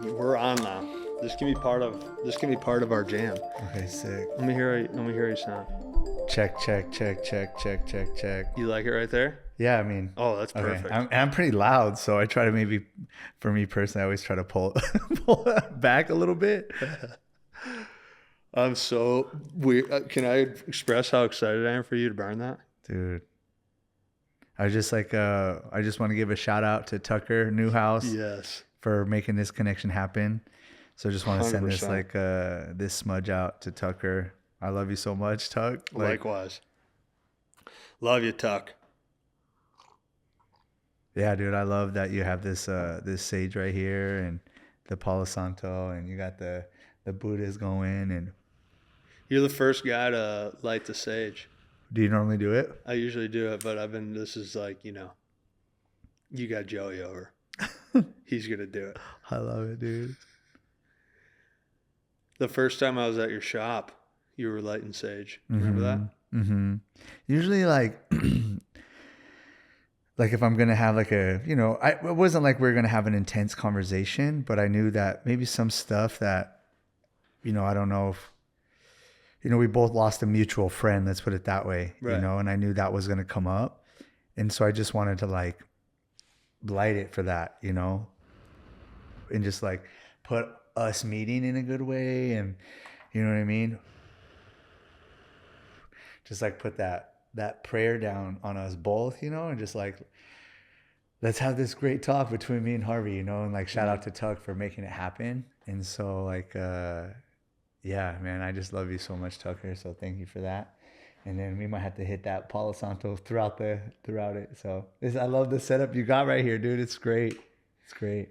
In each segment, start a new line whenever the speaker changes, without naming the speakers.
We're on now. This can be part of our jam.
Okay, sick.
Let me hear you sound.
Check, check, check, check, check, check, check.
You like it right there?
Yeah, I mean.
Oh, that's perfect.
Okay. I'm pretty loud, so I try to maybe, for me personally, I always try to pull it back a little bit.
I'm so weird. Can I express how excited I am for you to burn that?
Dude. I just want to give a shout out to Tucker Newhouse.
Yes.
For making this connection happen. So I just want to send
100%.
this this smudge out to Tucker. I love you so much, Tuck.
Likewise. Love you, Tuck.
Yeah, dude, I love that you have this this sage right here and the Palo Santo, and you got the Buddhas going. And
you're the first guy to light the sage.
Do you normally do it?
I usually do it, but this is like, you got Joey over. He's going to do it.
I love it, dude.
The first time I was at your shop, you were lighting sage. Remember that?
Mm-hmm. Usually like if I'm going to have like it wasn't like we were going to have an intense conversation, but I knew that maybe some stuff that, I don't know if, we both lost a mutual friend, let's put it that way,
right.
And I knew that was going to come up. And so I just wanted to like light it for that, and just like put us meeting in a good way. And you know what I mean? Just like put that prayer down on us both, and just like, let's have this great talk between me and Harvey, and like shout out to Tuck for making it happen. And so like, yeah, man, I just love you so much, Tucker. So thank you for that. And then we might have to hit that Palo Santo throughout it. So I love the setup you got right here, dude. It's great. It's great.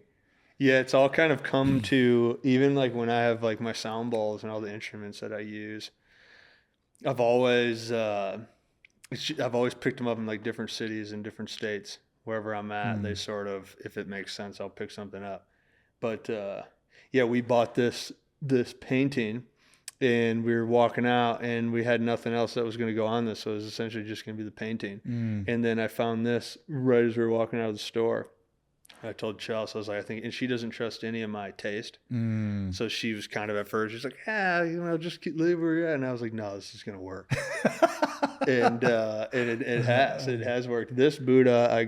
Yeah, it's all kind of come to, even like when I have like my sound bowls and all the instruments that I use, I've always picked them up in like different cities and different states. Wherever I'm at, they sort of, if it makes sense, I'll pick something up. But yeah, we bought this painting. And we were walking out and we had nothing else that was going to go on this. So it was essentially just going to be the painting. And then I found this right as we were walking out of the store. I told Chelsea, I was like, and she doesn't trust any of my taste. So she was kind of at first, she's like, just leave where you're at. And I was like, no, this is going to work. and it has worked. This Buddha I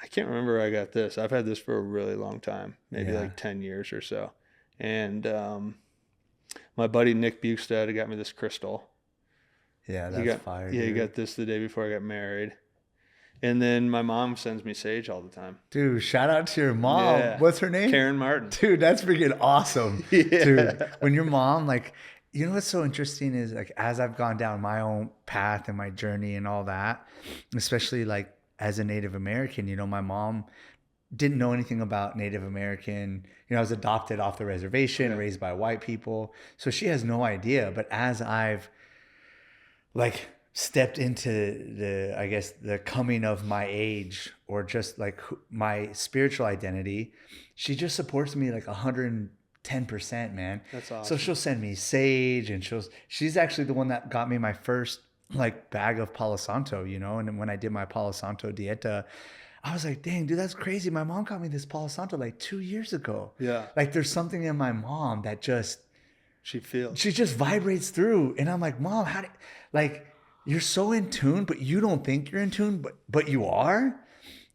can't remember where I got this. I've had this for a really long time, maybe like 10 years or so. And, my buddy Nick Bukestad got me this crystal.
Yeah, that's fire.
Yeah, he got this the day before I got married. And then my mom sends me sage all the time.
Dude, shout out to your mom. Yeah. What's her name?
Karen Martin.
Dude, that's freaking awesome.
Yeah.
Dude, when your mom, like, what's so interesting is like, as I've gone down my own path and my journey and all that, especially like as a Native American, my mom didn't know anything about Native American. I was adopted off the reservation, raised by white people. So she has no idea. But as I've like stepped into the coming of my age, or just like my spiritual identity, she just supports me like 110%, man.
That's awesome.
So she'll send me sage, and she's actually the one that got me my first like bag of Palo Santo, and then when I did my Palo Santo dieta, I was like, dang, dude, that's crazy. My mom got me this Palo Santo like 2 years ago.
Yeah.
Like there's something in my mom that
she
just vibrates through. And I'm like, Mom, you're so in tune, but you don't think you're in tune, but you are.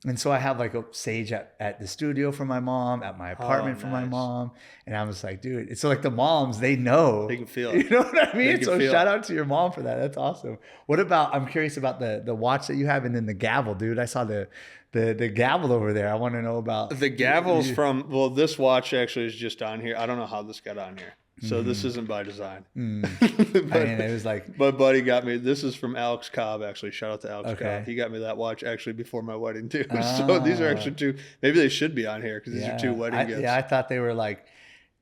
And so I have like a sage at the studio for my mom, at my apartment for my mom. And I was like, dude, it's so like the moms, they know.
They can feel it.
You know what I mean? So shout out to your mom for that. That's awesome. What about, I'm curious about the watch that you have and then the gavel, dude. I saw the gavel over there. I want to know about.
The gavel's this watch actually is just on here. I don't know how this got on here. So this isn't by design.
But, I mean, it was like
my buddy got me. This is from Alex Cobb, actually. Shout out to Alex Cobb. He got me that watch actually before my wedding too. So these are actually two. Maybe they should be on here because these are two wedding gifts.
Yeah, I thought they were like,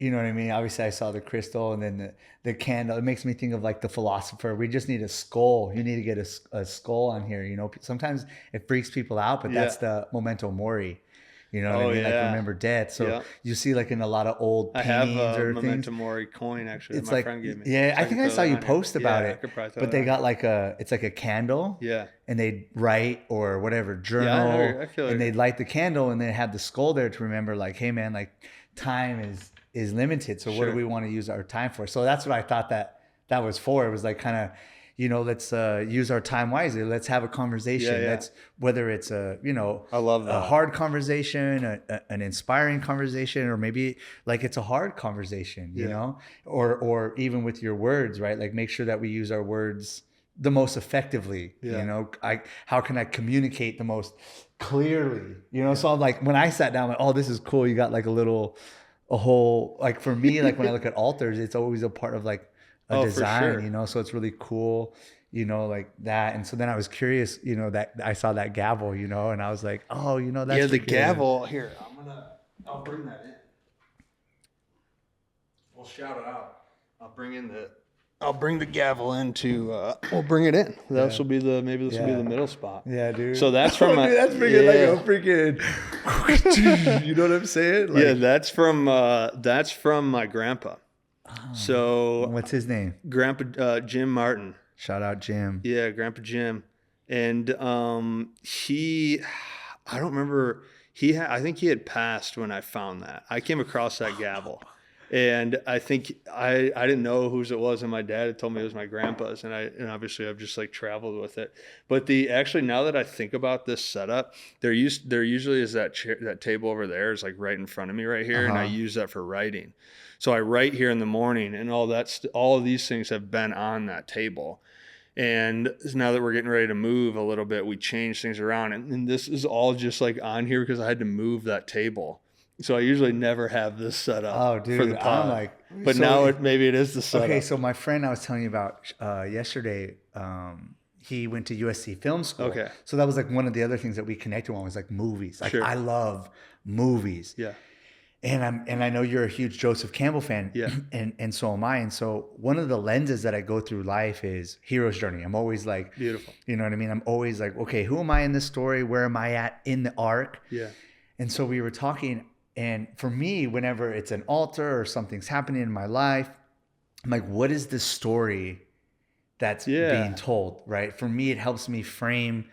you know what I mean. Obviously, I saw the crystal and then the candle. It makes me think of like the philosopher. We just need a skull. You need to get a skull on here. Sometimes it freaks people out, but that's the memento mori. You know what I
Oh
mean? Like
yeah.
remember death. So
Yeah.
you see like in a lot of old
I have
paintings
a
or
memento
things,
mori coin actually that
it's
my
like,
friend gave me.
yeah,
So
I
I could
think I
throw
saw
that
you
on here.
post about
Yeah, I
it,
could probably throw
but
that
they
on
got
here.
like it's like a candle,
Yeah.
and they'd write or whatever
Yeah, I
journal,
know. I feel
and
like
they'd light the candle, and then have the skull there to remember like, hey man, like time is limited. So what do
sure.
we want to use our time for? So that's what I thought that was for. It was like kind of, you know, let's use our time wisely. Let's have a conversation.
Yeah.
Let's, whether it's a, you know,
I love
a
that.
hard conversation, an inspiring conversation, or maybe like it's a hard conversation, you
Yeah.
know, or even with your words, right? Like make sure that we use our words the most effectively,
Yeah.
you know, how can I communicate the most clearly, you know? So I'm like, when I sat down, I'm like, oh, this is cool. You got like a whole, like for me, like when I look at altars, it's always a part of like a
Oh, for
design,
sure.
you know? So it's really cool, you know, like that. And so then I was curious, you know, that I saw that gavel, you know, and I was like, oh, you know, that's
Yeah, the
freaking-
gavel here. I'll bring that in. We'll shout it out. I'll bring the gavel into. We'll bring it in. This will be the maybe this will be
Yeah.
the middle spot.
Yeah, dude.
So that's from
dude, that's freaking like a freaking, you know what I'm saying? Like,
yeah, that's from my grandpa. So
what's his name?
Grandpa Jim Martin.
Shout out Jim.
Yeah, Grandpa Jim, and I don't remember. I think he had passed when I found that. I came across that gavel, and I think I didn't know whose it was, and my dad had told me it was my grandpa's, and obviously I've just like traveled with it. But actually now that I think about this setup, there usually is that table over there is like right in front of me right here, and I use that for writing. So I write here in the morning, and all of these things have been on that table. And now that we're getting ready to move a little bit, we change things around, and this is all just like on here because I had to move that table. So I usually never have this set up for the pod.
I'm like,
but
so
now maybe it is the setup.
Okay, so my friend I was telling you about yesterday, he went to USC Film School.
Okay.
So that was like one of the other things that we connected on was like movies. Like
Sure.
I love movies.
Yeah.
And I know you're a huge Joseph Campbell fan.
Yeah.
And so am I. And so one of the lenses that I go through life is hero's journey. I'm always like,
Beautiful.
You know what I mean? I'm always like, okay, who am I in this story? Where am I at in the arc?
Yeah.
And so we were talking, and for me, whenever it's an altar or something's happening in my life, I'm like, what is the story that's being told, right? For me, it helps me frame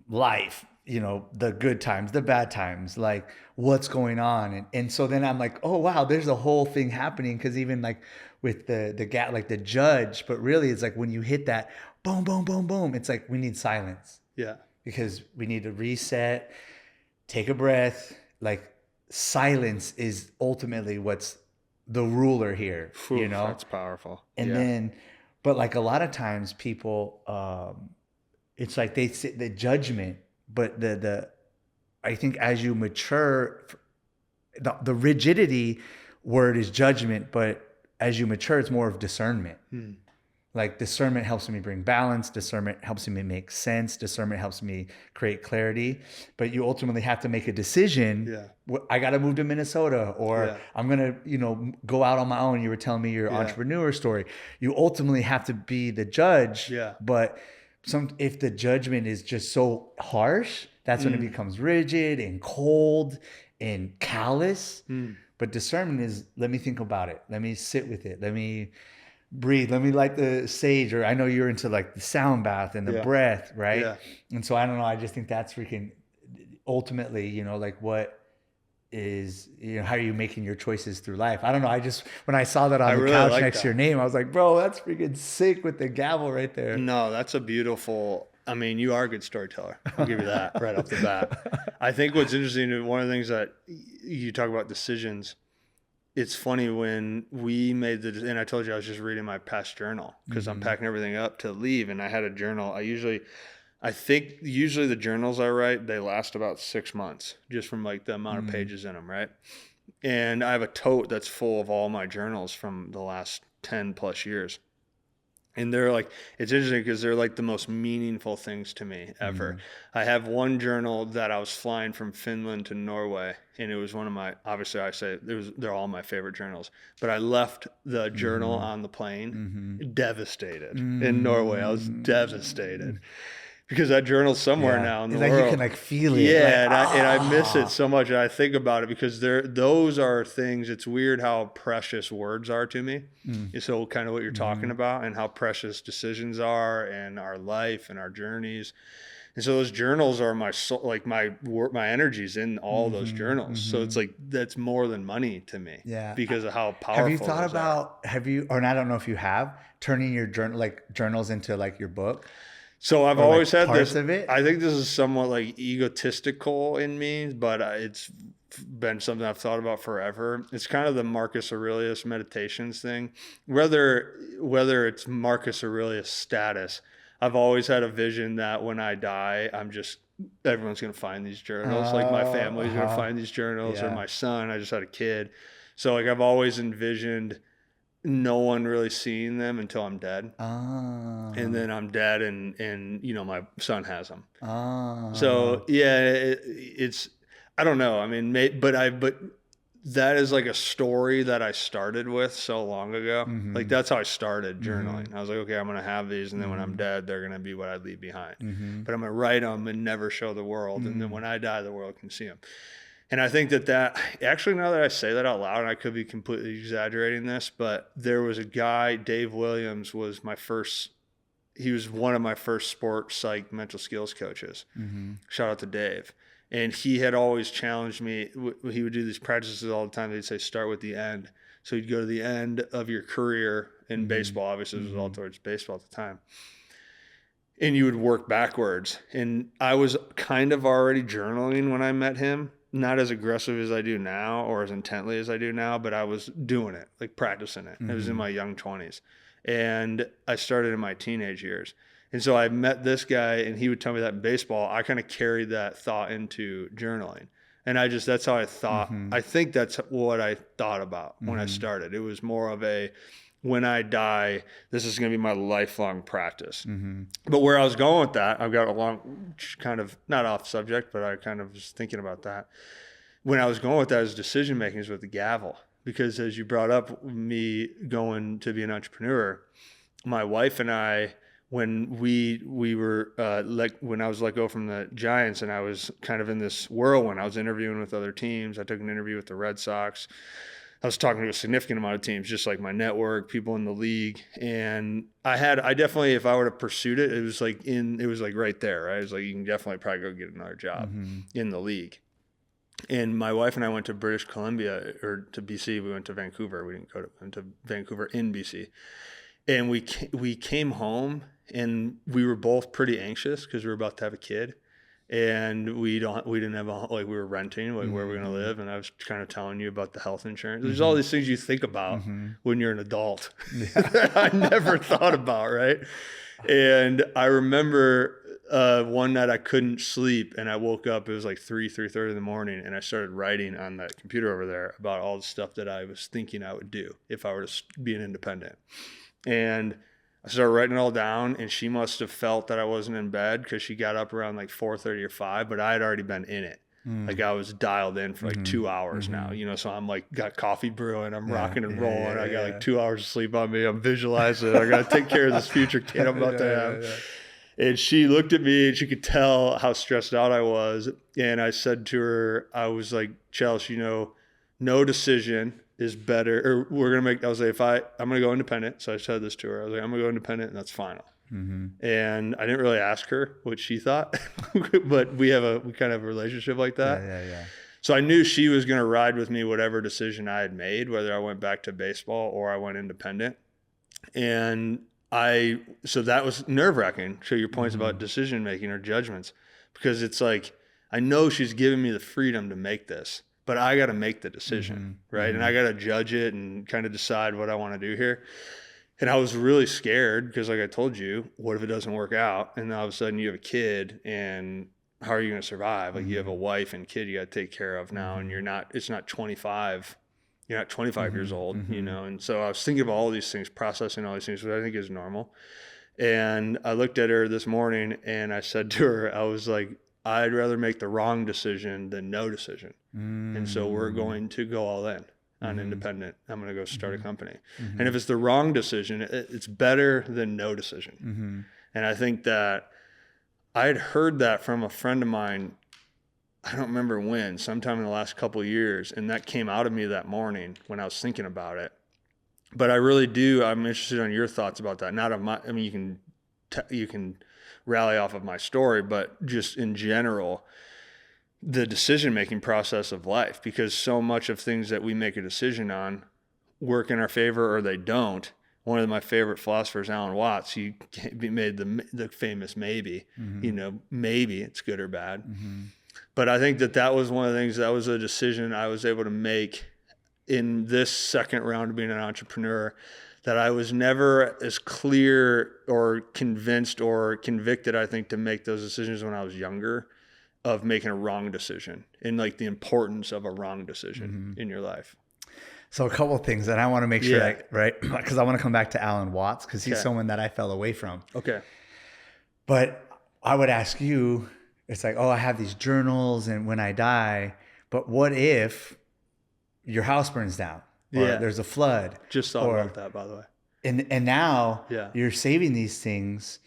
life, you know, the good times, the bad times, like what's going on. And so then I'm like, oh, wow, there's a whole thing happening. Cause even like with the gap, like the judge, but really it's like when you hit that boom, boom, boom, boom, it's like we need silence.
Yeah.
Because we need to reset, take a breath. Like silence is ultimately what's the ruler here, you know?
That's powerful.
And then, but like a lot of times people, it's like they sit the judgment, but I think as you mature, the rigidity word is judgment, but as you mature, it's more of discernment. Like discernment helps me bring balance. Discernment helps me make sense. Discernment helps me create clarity. But you ultimately have to make a decision.
Yeah.
I got to move to Minnesota, or I'm going to, you know, go out on my own. You were telling me your entrepreneur story. You ultimately have to be the judge.
Yeah.
But if the judgment is just so harsh, that's when it becomes rigid and cold and callous. But discernment is, let me think about it. Let me sit with it. Let me breathe. Let me light the sage. Or I know you're into like the sound bath and the breath, right?
Yeah.
And so I don't know. I just think that's freaking ultimately, you know, like what is, you know, how are you making your choices through life? I don't know. When I saw that on the couch next to your name, I was like, bro, that's freaking sick with the gavel right there.
No, that's a beautiful, I mean, you are a good storyteller. I'll give you that right off the bat. I think what's interesting, one of the things that you talk about decisions, it's funny when we made and I told you I was just reading my past journal because I'm packing everything up to leave, and I had a journal. I think usually the journals I write, they last about 6 months just from like the amount of pages in them, right? And I have a tote that's full of all my journals from the last 10 plus years. And they're like, it's interesting because they're like the most meaningful things to me ever. I have one journal that I was flying from Finland to Norway, and it was one of my, obviously I say they're all my favorite journals, but I left the journal on the plane devastated in Norway. I was devastated because that journal's somewhere
Yeah.
now in the
It's like
world.
you can like feel it.
Yeah,
Like,
and I miss it so much. And I think about it because those are things. It's weird how precious words are to me. So kind of what you're talking about, and how precious decisions are, and our life and our journeys. And so those journals are my soul, like my energies in all those journals. So it's like that's more than money to me.
Yeah.
Because of how powerful.
Have you thought
those are.
about, or I don't know if you have, turning your journals into like your book?
So I've
Or, like,
always had
parts
this.
of it?
I think this is somewhat like egotistical in me, but it's been something I've thought about forever. It's kind of the Marcus Aurelius meditations thing. Whether it's Marcus Aurelius status, I've always had a vision that when I die, everyone's going to find these journals. Like my family's going to find these journals, or
Yeah.
my son. I just had a kid, so like I've always envisioned no one really seeing them until I'm dead. And then I'm dead, and my son has them. So yeah, it's I don't know. I mean, but that is like a story that I started with so long ago. Like that's how I started journaling. I was like, okay, I'm gonna have these, and then when I'm dead, they're gonna be what I leave behind. But I'm gonna write them and never show the world, and then when I die, the world can see them. And I think that actually, now that I say that out loud, and I could be completely exaggerating this, but there was a guy, Dave Williams, he was one of my first sports psych mental skills coaches. Shout out to Dave. And he had always challenged me. He would do these practices all the time. He'd say, start with the end. So you'd go to the end of your career in baseball. Obviously, it was all towards baseball at the time. And you would work backwards. And I was kind of already journaling when I met him. Not as aggressive as I do now, or as intently as I do now, but I was doing it, like practicing it. It was in my young 20s. And I started in my teenage years. And so I met this guy, and he would tell me that in baseball, I kind of carried that thought into journaling. And that's how I thought. I think that's what I thought about when I started. It was more of when I die, this is going to be my lifelong practice. But where I was going with that, I've got a long, kind of not off subject, but I kind of was thinking about that. When I was going with that is decision making is with the gavel. Because as you brought up me going to be an entrepreneur, my wife and I, when we were when I was let go from the Giants, and I was kind of in this whirlwind, I was interviewing with other teams. I took an interview with the Red Sox. I was talking to a significant amount of teams, just like my network, people in the league. And I definitely, if I would have pursued it, it was like right there, right? It was like, you can definitely probably go get another job in the league. And my wife and I went to British Columbia, or to BC. We went to Vancouver. We went to Vancouver in BC. And we came home, and we were both pretty anxious because we were about to have a kid. And we didn't have we were renting, like where we're going to live. And I was kind of telling you about the health insurance. There's all these things you think about when you're an adult that I never thought about. Right. And I remember one night I couldn't sleep, and I woke up, it was like 3:30 in the morning, and I started writing on that computer over there about all the stuff that I was thinking I would do if I were to be an independent. And I started writing it all down, and she must have felt that I wasn't in bed because she got up around like 4:30 or 5, but I had already been in it. Like I was dialed in for like 2 hours now, so I'm like got coffee brewing, I'm rocking and rolling. I got like 2 hours of sleep on me. I'm visualizing. I got to take care of this future kid I'm about to have. And she looked at me, and she could tell how stressed out I was. And I said to her, I was like, Chelsea, no decision is better, or we're going to make, I was like, I'm going to go independent. So I said this to her. I was like, I'm going to go independent, and that's final. And I didn't really ask her what she thought, but we kind of have a relationship like that.
Yeah.
So I knew she was going to ride with me, whatever decision I had made, whether I went back to baseball or I went independent. And so that was nerve wracking. So your points about decision making or judgments, because it's like, I know she's giving me the freedom to make this, but I got to make the decision, right? And I got to judge it and kind of decide what I want to do here. And I was really scared because, like I told you, what if it doesn't work out? And then all of a sudden you have a kid, and how are you going to survive? Like you have a wife and kid you got to take care of now, and it's not 25. You're not 25 years old, And so I was thinking about all these things, processing all these things, which I think is normal. And I looked at her this morning, and I said to her, I was like, I'd rather make the wrong decision than no decision. And so we're going to go all in on independent. I'm going to go start a company. And if it's the wrong decision, it's better than no decision. And I think that I had heard that from a friend of mine. I don't remember when, sometime in the last couple of years. And that came out of me that morning when I was thinking about it. But I really do. I'm interested on your thoughts about that. Not of my, I mean, you can rally off of my story, but just in general, the decision-making process of life, because so much of things that we make a decision on work in our favor or they don't. One of my favorite philosophers, Alan Watts, he made the famous maybe, maybe it's good or bad. But I think that was one of the things, that was a decision I was able to make in this second round of being an entrepreneur, that I was never as clear or convinced or convicted, I think, to make those decisions when I was younger, of making a wrong decision, and like the importance of a wrong decision in your life.
So a couple of things that I want to make sure, right? Because I want to come back to Alan Watts, because he's someone that I fell away from.
Okay.
But I would ask you, it's like, oh, I have these journals, and when I die, but what if your house burns down, or there's a flood?
Just thought about that, by the way.
And now you're saving these things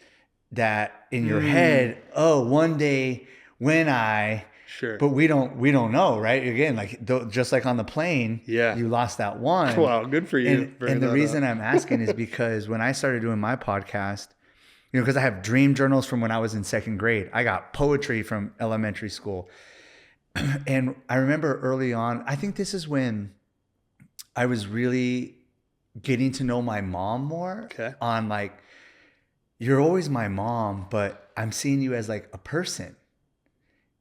that in your head, oh, one day when I, but we don't know, right? Again, like just like on the plane, you lost that one.
Wow, good for you.
And the reason I'm asking is because when I started doing my podcast, because I have dream journals from when I was in second grade, I got poetry from elementary school. And I remember early on, I think this is when I was really getting to know my mom more on like, you're always my mom, but I'm seeing you as like a person.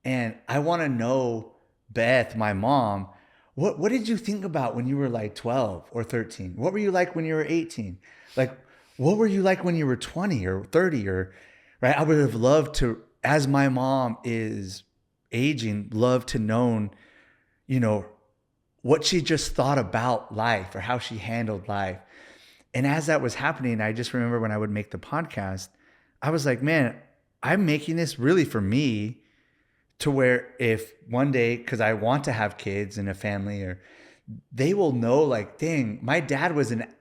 And I want to know, Beth, my mom, what did you think about when you were like 12 or 13? What were you like when you were 18? Like, what were you like when you were 20 or 30 or, right? I would have loved to, as my mom is aging, love to know, what she just thought about life or how she handled life. And as that was happening, I just remember when I would make the podcast, I was like, man, I'm making this really for me, to where if one day, because I want to have kids and a family, or they will know like, dang, my dad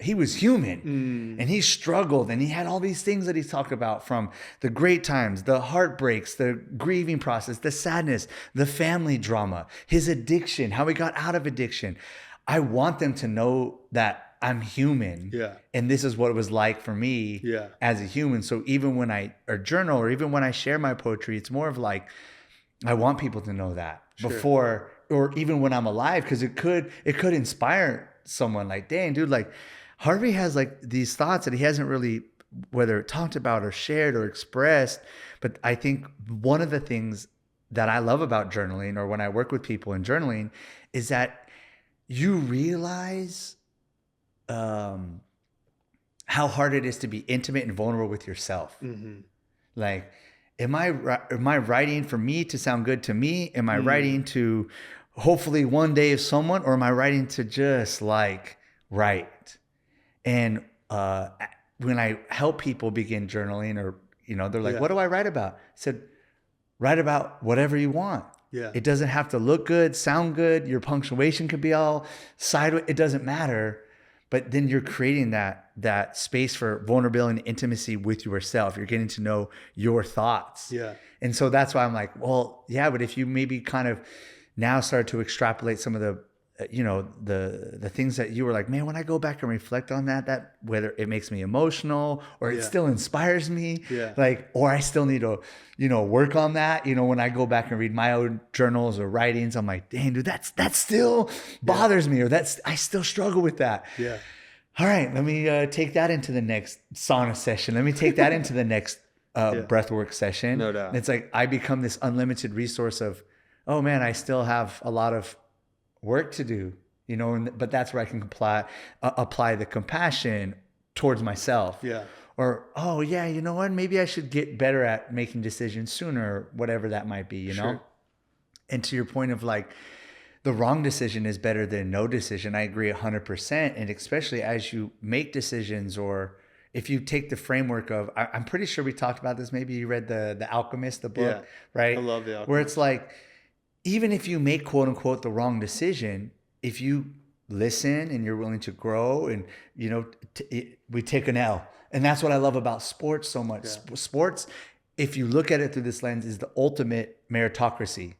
he was human and he struggled and he had all these things that he talked about, from the great times, the heartbreaks, the grieving process, the sadness, the family drama, his addiction, how he got out of addiction. I want them to know that I'm human. And this is what it was like for me as a human. So even when I journal, or even when I share my poetry, it's more of like, I want people to know that before, or even when I'm alive, because it could inspire someone like, dang, dude, like Harvey has like these thoughts that he hasn't really, whether talked about or shared or expressed. But I think one of the things that I love about journaling, or when I work with people in journaling, is that you realize how hard it is to be intimate and vulnerable with yourself. Like, Am I writing for me to sound good to me? Am I writing to hopefully one day of someone, or am I writing to just like write? And when I help people begin journaling, or they're like, what do I write about? I said, write about whatever you want. It doesn't have to look good, sound good. Your punctuation could be all sideways. It doesn't matter. But then you're creating that space for vulnerability and intimacy with yourself. You're getting to know your thoughts. And so that's why I'm like, well, yeah, but if you maybe kind of now start to extrapolate some of the, the things that you were like, man, when I go back and reflect on that whether it makes me emotional, or it still inspires me, like, or I still need to, work on that. When I go back and read my own journals or writings, I'm like, dang, dude, that still bothers me, or I still struggle with that. All right, let me take that into the next sauna session. Let me take that into the next breathwork session.
No doubt.
And it's like, I become this unlimited resource of, oh man, I still have a lot of work to do, but that's where I can apply the compassion towards myself. Or, oh yeah, you know what? Maybe I should get better at making decisions sooner, whatever that might be, know? And to your point of like, the wrong decision is better than no decision. I agree 100%. And especially as you make decisions, or if you take the framework of, I'm pretty sure we talked about this. Maybe you read the Alchemist, the book, right?
I love the Alchemist.
Where it's like, even if you make quote unquote the wrong decision, if you listen and you're willing to grow, and we take an L. And that's what I love about sports so much. Sports, if you look at it through this lens, is the ultimate meritocracy.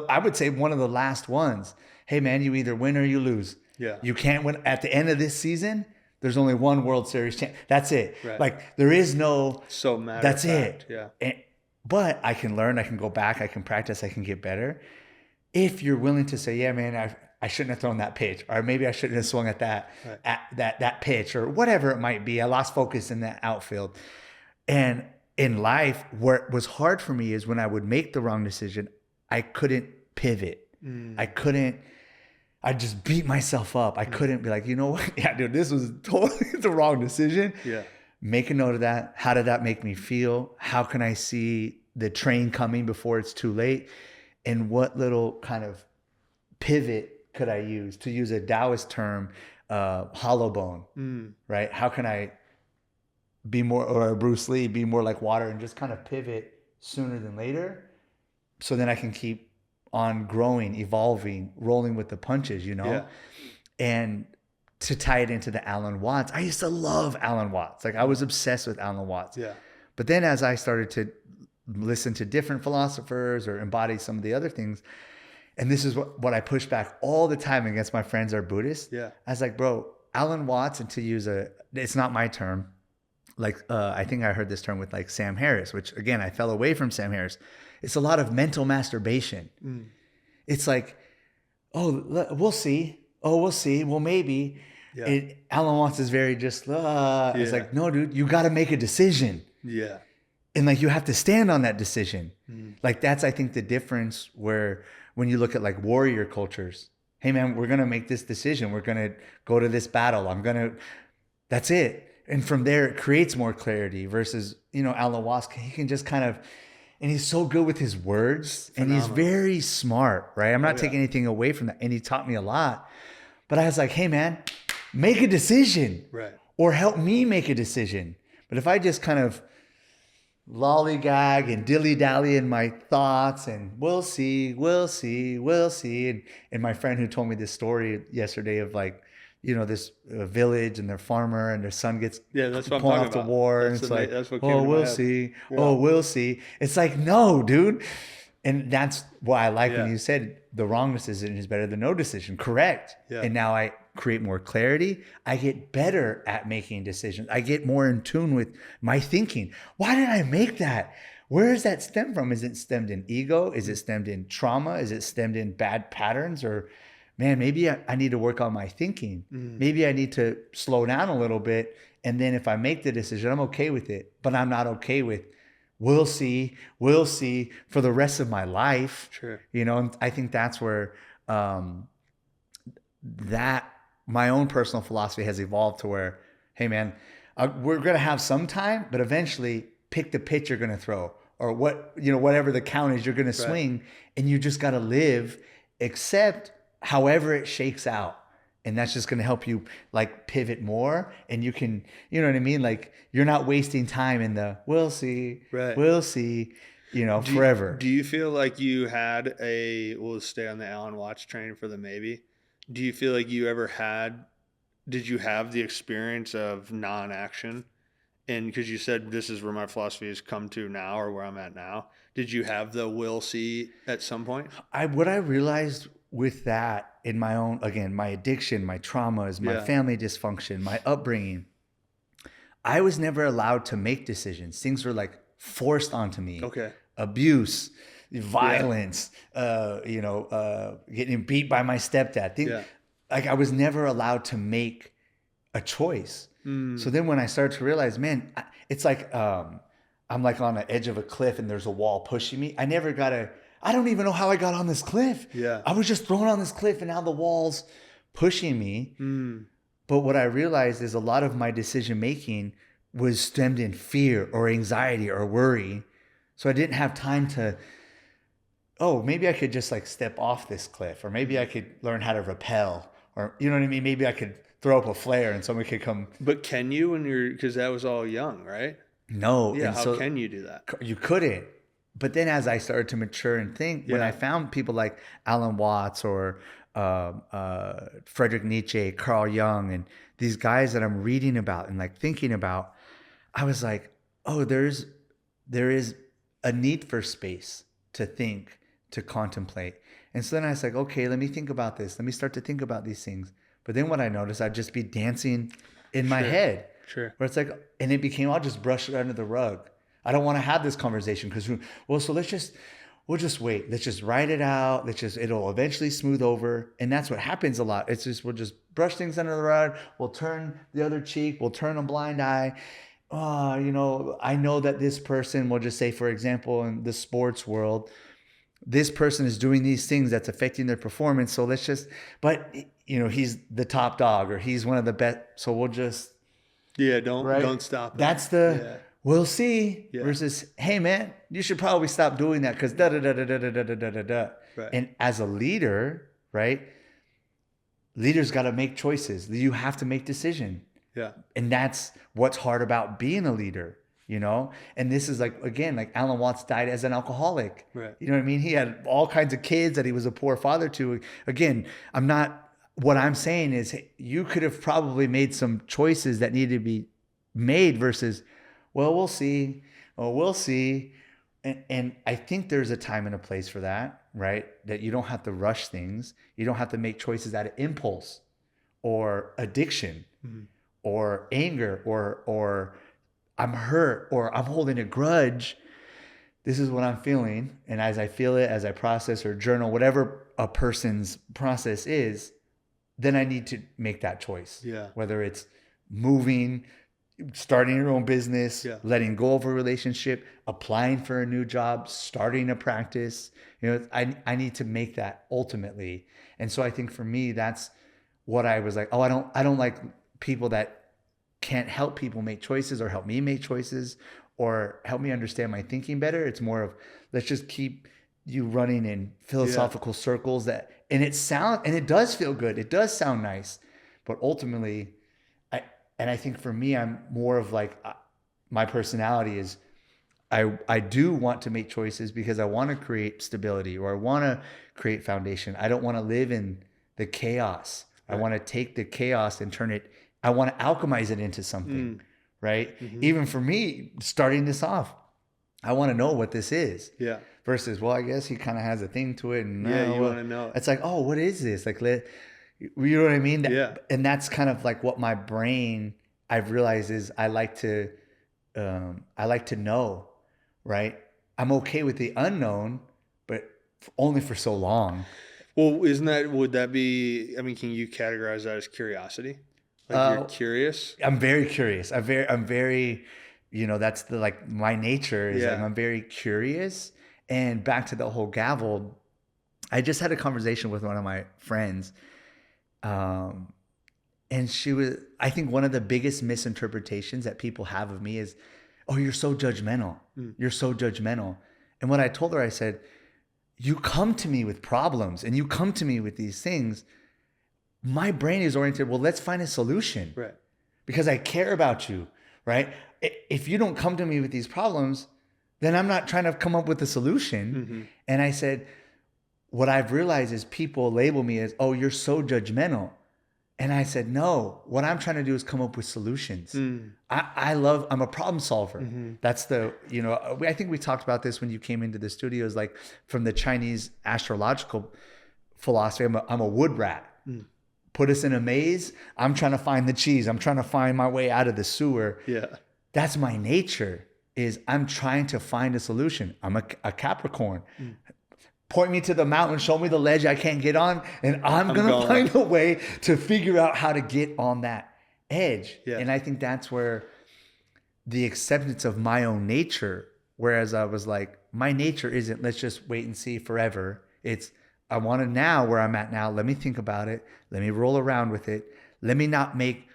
I would say one of the last ones. Hey man, you either win or you lose.
Yeah.
You can't win at the end of this season. There's only one World Series champ. That's it.
Right.
Like there is no.
So matter
That's
of fact.
it.
Yeah.
But I can learn. I can go back. I can practice. I can get better. If you're willing to say, yeah, man, I shouldn't have thrown that pitch, or maybe I shouldn't have swung at that pitch, or whatever it might be. I lost focus in that outfield. And in life, what was hard for me is when I would make the wrong decision, I couldn't pivot. I just beat myself up. I couldn't be like, you know what? Yeah, dude, this was totally the wrong decision.
Yeah.
Make a note of that. How did that make me feel? How can I see the train coming before it's too late? And what little kind of pivot could I use? To use a Taoist term, hollow bone, right? How can I be more, or Bruce Lee, be more like water and just kind of pivot sooner than later, so then I can keep on growing, evolving, rolling with the punches, you know?
Yeah.
And to tie it into the Alan Watts, I used to love Alan Watts. Like I was obsessed with Alan Watts.
Yeah.
But then as I started to listen to different philosophers or embody some of the other things, and this is what I push back all the time against my friends that are Buddhists.
Yeah.
I was like, bro, Alan Watts, and to use it's not my term. Like, I think I heard this term with like Sam Harris, which again, I fell away from Sam Harris. It's a lot of mental masturbation. It's like, oh, we'll see. Oh, we'll see. Well, maybe.
Yeah.
Alan Watts is very just, it's like, no, dude, you got to make a decision.
Yeah.
And like, you have to stand on that decision. Like, that's, I think, the difference where when you look at like warrior cultures, hey man, we're going to make this decision. We're going to go to this battle. That's it. And from there, it creates more clarity versus, Alan Watts, he can just kind of, and he's so good with his words. Phenomenal. And he's very smart, right? I'm not taking anything away from that. And he taught me a lot. But I was like, hey man, make a decision.
Right.
Or help me make a decision. But if I just kind of lollygag and dilly-dally in my thoughts and we'll see. And my friend who told me this story yesterday of like, this village and their farmer and their son gets
that's what
pulled
I'm
off the war.
That's
and it's like,
that's what
we'll see. Yeah. Oh, we'll see. It's like, no, dude. And that's why I like when you said the wrong decision is better than no decision. Correct. Yeah. And now I create more clarity. I get better at making decisions. I get more in tune with my thinking. Why did I make that? Where does that stem from? Is it stemmed in ego? Is it stemmed in trauma? Is it stemmed in bad patterns? Or man, maybe I need to work on my thinking. Maybe I need to slow down a little bit. And then if I make the decision, I'm okay with it. But I'm not okay with we'll see for the rest of my life.
Sure.
And I think that's where that my own personal philosophy has evolved to where, hey man, we're going to have some time, but eventually pick the pitch you're going to throw or whatever the count is you're going to swing, and you just got to live, accept however it shakes out. And that's just going to help you like pivot more, and you can, you know what I mean? Like you're not wasting time in the we'll see, forever.
Do you feel like you had we'll stay on the Alan Watts train for the maybe? Do you feel like did you have the experience of non-action? And because you said this is where my philosophy has come to now, or where I'm at now, did you have the will see at some point?
What I realized with that in my own, again, my addiction, my traumas, my family dysfunction, my upbringing, I was never allowed to make decisions. Things were like forced onto me.
Okay.
Abuse, violence, getting beat by my stepdad. Like I was never allowed to make a choice. So then when I started to realize, man, it's like I'm like on the edge of a cliff and there's a wall pushing me. I don't even know how I got on this cliff.
Yeah.
I was just thrown on this cliff and now the wall's pushing me. But what I realized is a lot of my decision making was stemmed in fear or anxiety or worry. So I didn't have time to, maybe I could just like step off this cliff, or maybe I could learn how to rappel, or you know what I mean? Maybe I could throw up a flare and somebody could come.
But can you because that was all young, right?
No.
Yeah. How can you do that?
You couldn't. But then as I started to mature and think, when I found people like Alan Watts or Friedrich Nietzsche, Carl Jung, and these guys that I'm reading about and like thinking about, I was like, there is a need for space to think, to contemplate. And so then I was like, okay, let me think about this. Let me start to think about these things. But then what I noticed, I'd just be dancing in my head.
Sure.
Where it's like, and it became, I'll just brush it under the rug. I don't want to have this conversation because, well, so we'll just wait. Let's just write it out. It'll eventually smooth over. And that's what happens a lot. It's just, we'll just brush things under the rug. We'll turn the other cheek. We'll turn a blind eye. I know that this person, we'll just say, for example, in the sports world, this person is doing these things that's affecting their performance. So but he's the top dog or he's one of the best. So we'll just,
don't stop.
That's we'll see versus, hey man, you should probably stop doing that because da da da da da da da da da da.
Right.
And as a leader, right? Leaders got to make choices. You have to make decisions.
Yeah.
And that's what's hard about being a leader, And this is like Alan Watts died as an alcoholic.
Right.
You know what I mean? He had all kinds of kids that he was a poor father to. Again, what I'm saying is you could have probably made some choices that needed to be made versus, well, we'll see. Oh, we'll see. And I think there's a time and a place for that, right? That you don't have to rush things. You don't have to make choices out of impulse or addiction. Mm-hmm. Or anger, or I'm hurt, or I'm holding a grudge. This is what I'm feeling. And as I feel it, as I process or journal, whatever a person's process is, then I need to make that choice.
Yeah.
Whether it's moving, starting your own business, letting go of a relationship, applying for a new job, starting a practice. I need to make that ultimately. And so I think for me, that's what I was like, I don't like people that can't help people make choices or help me make choices or help me understand my thinking better. It's more of, let's just keep you running in philosophical circles and it does feel good. It does sound nice, but ultimately I think for me, I'm more of like, my personality is, I do want to make choices because I want to create stability or I want to create foundation. I don't want to live in the chaos. Right. I want to take the chaos and I want to alchemize it into something, right? Mm-hmm. Even for me, starting this off, I want to know what this is.
Yeah.
Versus, well, I guess he kind of has a thing to it. And
you want to know.
It's like, oh, what is this? Like, you know what I mean?
Yeah.
And that's kind of like what my brain, I've realized is I like to know, right? I'm okay with the unknown, but only for so long.
Well, would that be, can you categorize that as curiosity? Like you're curious?
I'm very curious. I'm very, that's my nature is I'm very curious. And back to the whole gavel, I just had a conversation with one of my friends. And I think one of the biggest misinterpretations that people have of me is, oh, you're so judgmental. You're so judgmental. And when I told her, I said, you come to me with problems and you come to me with these things. My brain is oriented, well, let's find a solution.
Right.
Because I care about you, right? If you don't come to me with these problems, then I'm not trying to come up with a solution. Mm-hmm. And I said, what I've realized is people label me as, oh, you're so judgmental. And I said, no, what I'm trying to do is come up with solutions. I'm a problem solver. Mm-hmm. That's I think we talked about this when you came into the studios, like from the Chinese astrological philosophy, I'm a wood rat. Put us in a maze. I'm trying to find the cheese. I'm trying to find my way out of the sewer.
Yeah.
That's my nature, is I'm trying to find a solution. I'm a Capricorn. Point me to the mountain, show me the ledge I can't get on, and I'm going to find a way to figure out how to get on that edge. Yeah. And I think that's where the acceptance of my own nature, whereas I was like, my nature isn't, let's just wait and see forever. It's, I want to now, where I'm at now, let me think about it. Let me roll around with it. Let me not make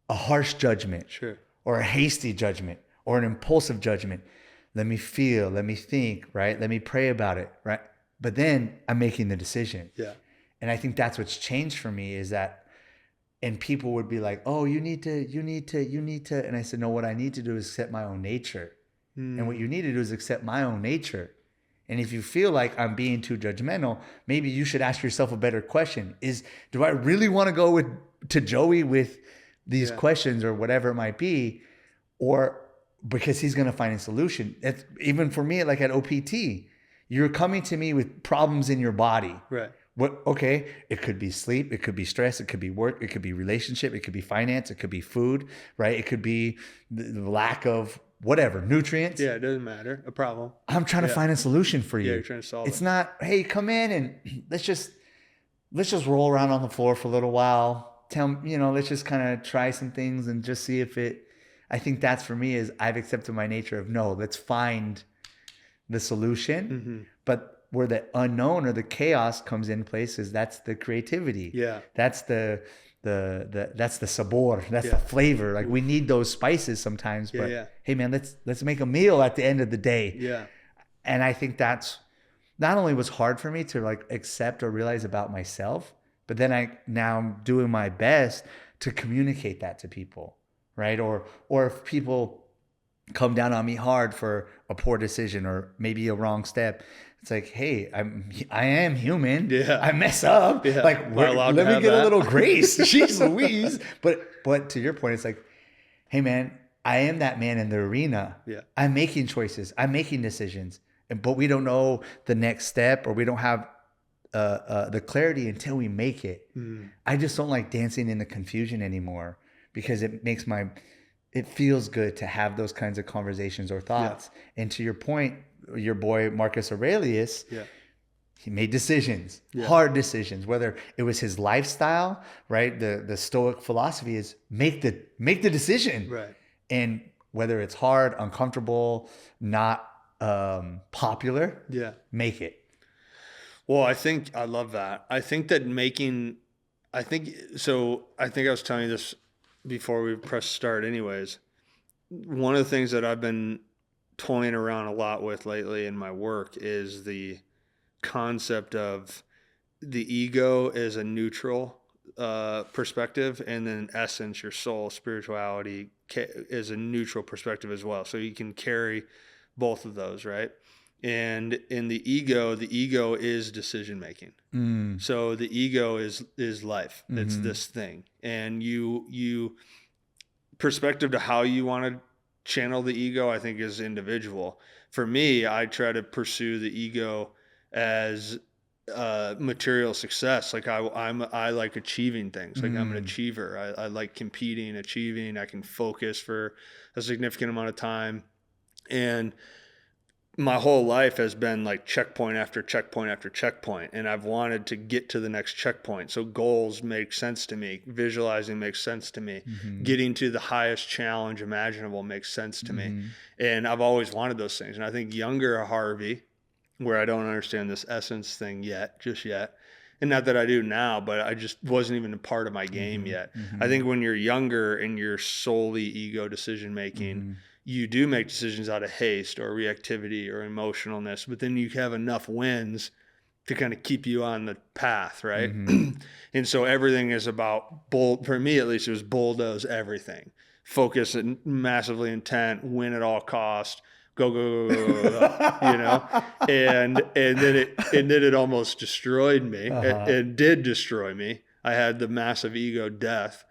a harsh judgment.
Sure.
Or a hasty judgment or an impulsive judgment. Let me feel, let me think, right? Let me pray about it, right? But then I'm making the decision.
Yeah.
And I think that's what's changed for me is that, and people would be like, oh, you need to. And I said, no, what I need to do is accept my own nature. And what you need to do is accept my own nature. And if you feel like I'm being too judgmental, maybe you should ask yourself a better question. Do I really want to go to Joey with these questions or whatever it might be? Or because he's going to find a solution. It's, even for me, like at OPT, you're coming to me with problems in your body.
Right.
What? Okay, it could be sleep, it could be stress, it could be work, it could be relationship, it could be finance, it could be food, right? It could be the lack of whatever, nutrients.
Yeah, it doesn't matter. A problem.
I'm trying to find a solution for you.
Yeah, you're trying to solve it.
It's not, hey, come in and let's just roll around on the floor for a little while. Let's just kind of try some things and just see if it. I think that's for me is I've accepted my nature of no, let's find the solution. But where the unknown or the chaos comes in places, that's the creativity.
Yeah.
That's the sabor. That's the flavor. Like we need those spices sometimes. But hey man, let's make a meal at the end of the day.
Yeah.
And I think that's not only was hard for me to like accept or realize about myself, but then I'm doing my best to communicate that to people. Right. Or if people come down on me hard for a poor decision or maybe a wrong step, it's like, hey, I am human. Yeah. I mess up. Yeah. Like, let me get a little grace. Jeez Louise. But to your point, it's like, hey man, I am that man in the arena.
Yeah.
I'm making choices. I'm making decisions. But we don't know the next step, or we don't have the clarity until we make it. I just don't like dancing in the confusion anymore, because it feels good to have those kinds of conversations or thoughts. Yeah. And to your point, your boy Marcus Aurelius, he made decisions, hard decisions, whether it was his lifestyle, right? The Stoic philosophy is make the decision.
Right.
And whether it's hard, uncomfortable, not popular, make it.
Well, I love that. I think I was telling you this before we press start anyways. One of the things that I've been toying around a lot with lately in my work is the concept of the ego as a neutral perspective, and then essence, your soul, spirituality is a neutral perspective as well. So you can carry both of those, right? And in the ego is decision making. So the ego is life. It's this thing, and you perspective to how you want to channel the ego, I think, is individual. For me, I try to pursue the ego as material success. Like I like achieving things. Like I'm an achiever. I like competing, achieving. I can focus for a significant amount of time, and my whole life has been like checkpoint after checkpoint after checkpoint, and I've wanted to get to the next checkpoint. So goals make sense to me. Visualizing makes sense to me. Getting to the highest challenge imaginable makes sense to me. And I've always wanted those things. And I think younger Harvey, where I don't understand this essence thing just yet, and not that I do now, but I just wasn't even a part of my game yet. I think when you're younger and you're solely ego decision making, you do make decisions out of haste or reactivity or emotionalness, but then you have enough wins to kind of keep you on the path, right? And so everything is about for me at least, it was bulldoze everything. Focus and massively intent, win at all cost, go, you know? And then it almost destroyed me. It did destroy me. I had the massive ego death.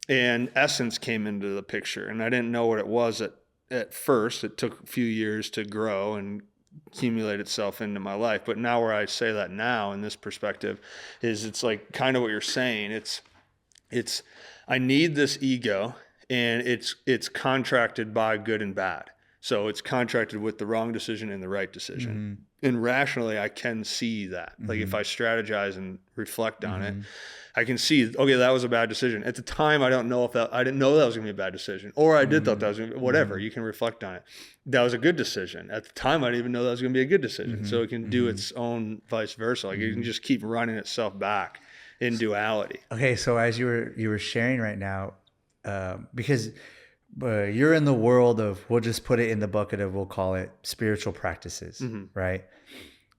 And essence came into the picture, and I didn't know what it was at first. It took a few years to grow and accumulate itself into my life. But now where I say that now in this perspective is it's like kind of what you're saying. It's I need this ego, and it's contracted by good and bad. So it's contracted with the wrong decision and the right decision. And rationally, I can see that. Like if I strategize and reflect on it, I can see, okay, that was a bad decision. At the time, I didn't know that was going to be a bad decision, or I did thought that was going to be, whatever. You can reflect on it. That was a good decision. At the time, I didn't even know that was going to be a good decision. So it can do its own vice versa. Like it can just keep running itself back in duality.
Okay, so as you were sharing right now, because you're in the world of, we'll just put it in the bucket of, we'll call it spiritual practices, right?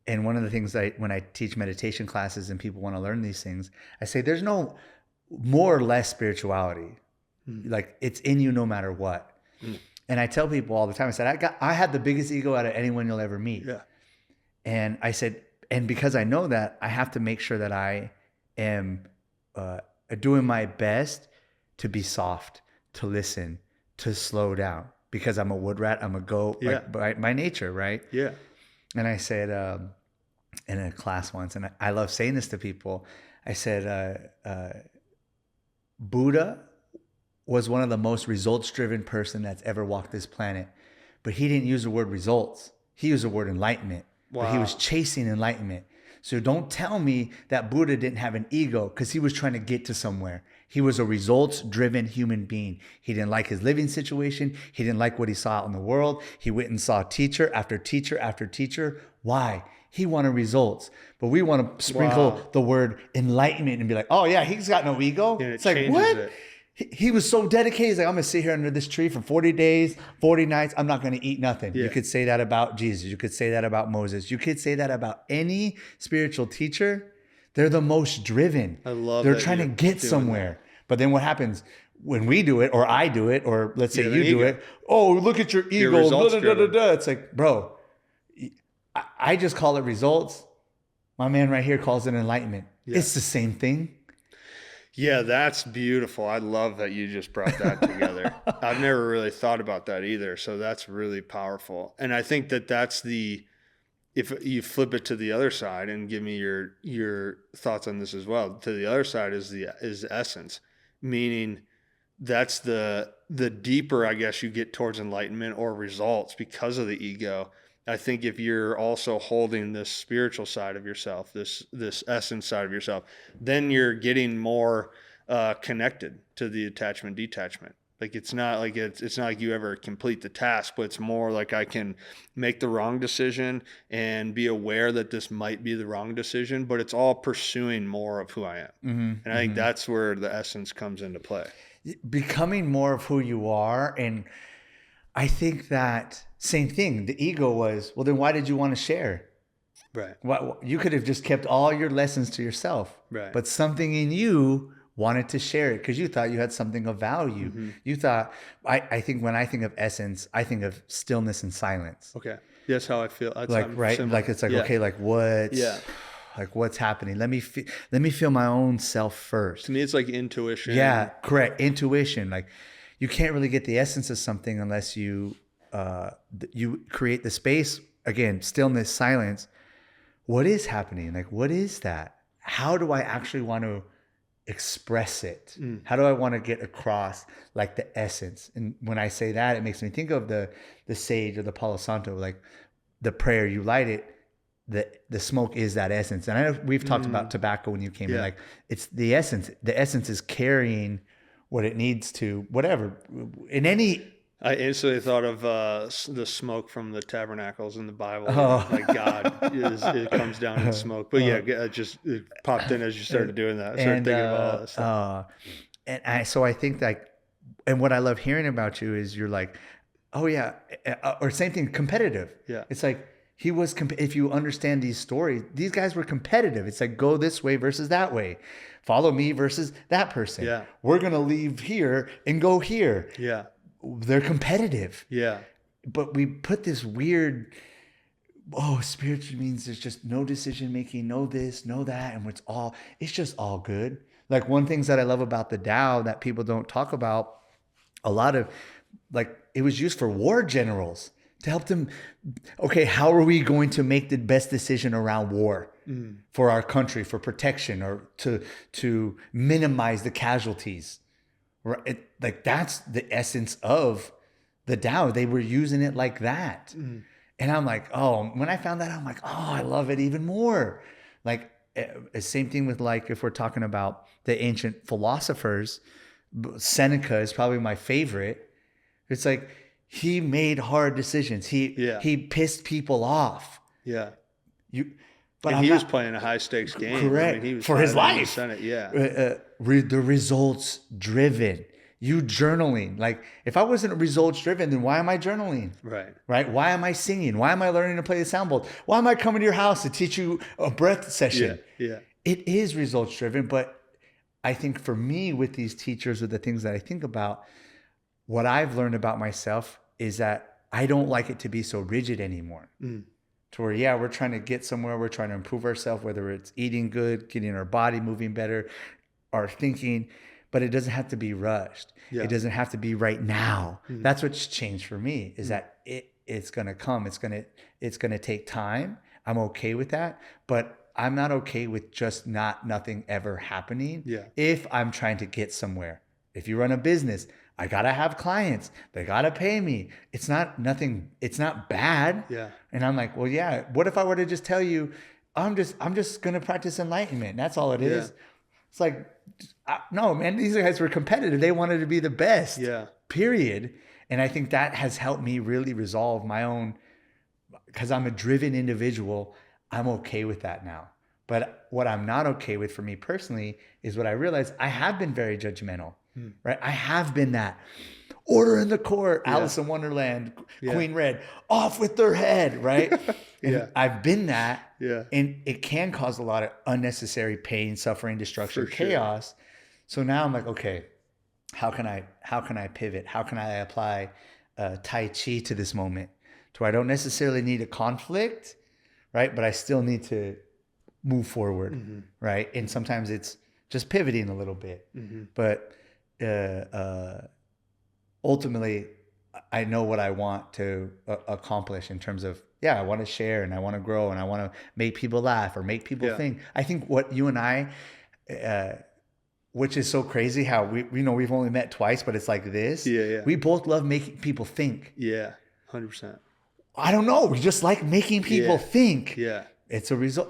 And one of the things when I teach meditation classes and people want to learn these things, I say there's no more or less spirituality. Like it's in you no matter what. And I tell people all the time, I said, I had the biggest ego out of anyone you'll ever meet. Yeah. And I said, and because I know that, I have to make sure that I am doing my best to be soft, to listen, to slow down, because I'm a wood rat, I'm a goat, like by nature, right?
Yeah.
And I said in a class once, and I love saying this to people, I said, Buddha was one of the most results-driven person that's ever walked this planet, but he didn't use the word results. He used the word enlightenment. Wow. But he was chasing enlightenment. So don't tell me that Buddha didn't have an ego, because he was trying to get to somewhere. He was a results-driven human being. He didn't like his living situation. He didn't like what he saw out in the world. He went and saw teacher after teacher after teacher. Why? He wanted results. But we want to sprinkle the word enlightenment and be like, oh yeah, he's got no ego.
And
it's like, what? He was so dedicated. He's like, I'm going to sit here under this tree for 40 days, 40 nights. I'm not going to eat nothing. Yeah. You could say that about Jesus. You could say that about Moses. You could say that about any spiritual teacher. They're the most driven.
I love
They're trying to get somewhere. But then what happens when we do it, or I do it, or let's say you do it? Oh, look at your ego. It's like, bro, I just call it results. My man right here calls it enlightenment. Yeah. It's the same thing.
Yeah, that's beautiful. I love that you just brought that together. I've never really thought about that either. So that's really powerful. And I think that that's if you flip it to the other side and give me your thoughts on this as well, to the other side is essence, meaning that's the deeper, I guess, you get towards enlightenment or results because of the ego. I think if you're also holding this spiritual side of yourself, this essence side of yourself, then you're getting more connected to the attachment detachment. Like it's not like you ever complete the task, but it's more like I can make the wrong decision and be aware that this might be the wrong decision, but it's all pursuing more of who I am. Mm-hmm, and I think that's where the essence comes into play.
Becoming more of who you are. And I think that same thing, the ego was, well, then why did you want to share?
Right.
You could have just kept all your lessons to yourself.
Right.
But something in you wanted to share it because you thought you had something of value. Mm-hmm. You thought, I think when I think of essence, I think of stillness and silence.
Okay. That's how I feel. That's
right. Similar. Like, it's like, okay, like what's happening? Let me feel my own self first.
To me, it's like intuition.
Yeah, correct. Intuition. Like you can't really get the essence of something unless you create the space, again, stillness, silence. What is happening? Like, what is that? How do I actually want to express it? How do I want to get across like the essence? And when I say that, it makes me think of the sage or the Palo Santo, like the prayer, you light it, the smoke is that essence. And I know we've talked about tobacco when you came in, like it's the essence. The essence is carrying what it needs to, whatever.
I instantly thought of the smoke from the tabernacles in the Bible. Like God it comes down in smoke. But it popped in as you started doing that. I started thinking about all this stuff.
So I think and what I love hearing about you is you're like, oh yeah, or same thing, competitive.
Yeah.
It's like he was, if you understand these stories, these guys were competitive. It's like, go this way versus that way. Follow me versus that person. Yeah. We're going to leave here and go here. Yeah. They're competitive.
Yeah.
But we put this weird, spiritual means there's just no decision making, no this, no that, and it's just all good. Like one things that I love about the Tao that people don't talk about, a lot of, like, it was used for war generals to help them. Okay, how are we going to make the best decision around war for our country, for protection, or to minimize the casualties? Right? Like that's the essence of the Tao. They were using it like that. And I'm like, when I found that, I'm like, I love it even more. Like same thing with, like, if we're talking about the ancient philosophers, Seneca is probably my favorite. It's like he made hard decisions. He pissed people off.
Yeah.
But
he was playing a high stakes game.
Correct.
I mean, he was
for his life.
Senate. Yeah.
The results driven. You journaling. Like, if I wasn't results driven, then why am I journaling? Right. Why am I singing? Why am I learning to play the soundboard? Why am I coming to your house to teach you a breath session?
Yeah.
It is results driven. But I think for me, with these teachers, or the things that I think about, what I've learned about myself is that I don't like it to be so rigid anymore. To where, we're trying to get somewhere, we're trying to improve ourselves, whether it's eating good, getting our body moving better, our thinking. but it doesn't have to be rushed.
Yeah.
It doesn't have to be right now. That's what's changed for me, is that it's going to come. It's going to take time. I'm okay with that, but I'm not okay with just nothing ever happening.
Yeah.
If I'm trying to get somewhere. If you run a business, I got to have clients. They got to pay me. It's not bad.
Yeah.
And I'm like, well, yeah, what if I were to just tell you, I'm just going to practice enlightenment. That's all it is. It's like, no, man, these guys were competitive. They wanted to be the best, period. And I think that has helped me really resolve my own, because I'm a driven individual. I'm okay with that now. But what I'm not okay with for me personally is what I realized I have been very judgmental, right? I have been that. Order in the court, Alice in Wonderland, Queen Red, off with their head, right? And I've been that.
Yeah.
And it can cause a lot of unnecessary pain, suffering, destruction, chaos. So now I'm like, okay, how can I pivot? How can I apply Tai Chi to this moment to where I don't necessarily need a conflict, right? But I still need to move forward, right? And sometimes it's just pivoting a little bit. But ultimately, I know what I want to accomplish in terms of, I want to share and I want to grow and I want to make people laugh or make people think. I think what you and I, which is so crazy how we've only met twice, but it's like this. We both love making people think.
100%.
I don't know. We just like making people think. It's a result.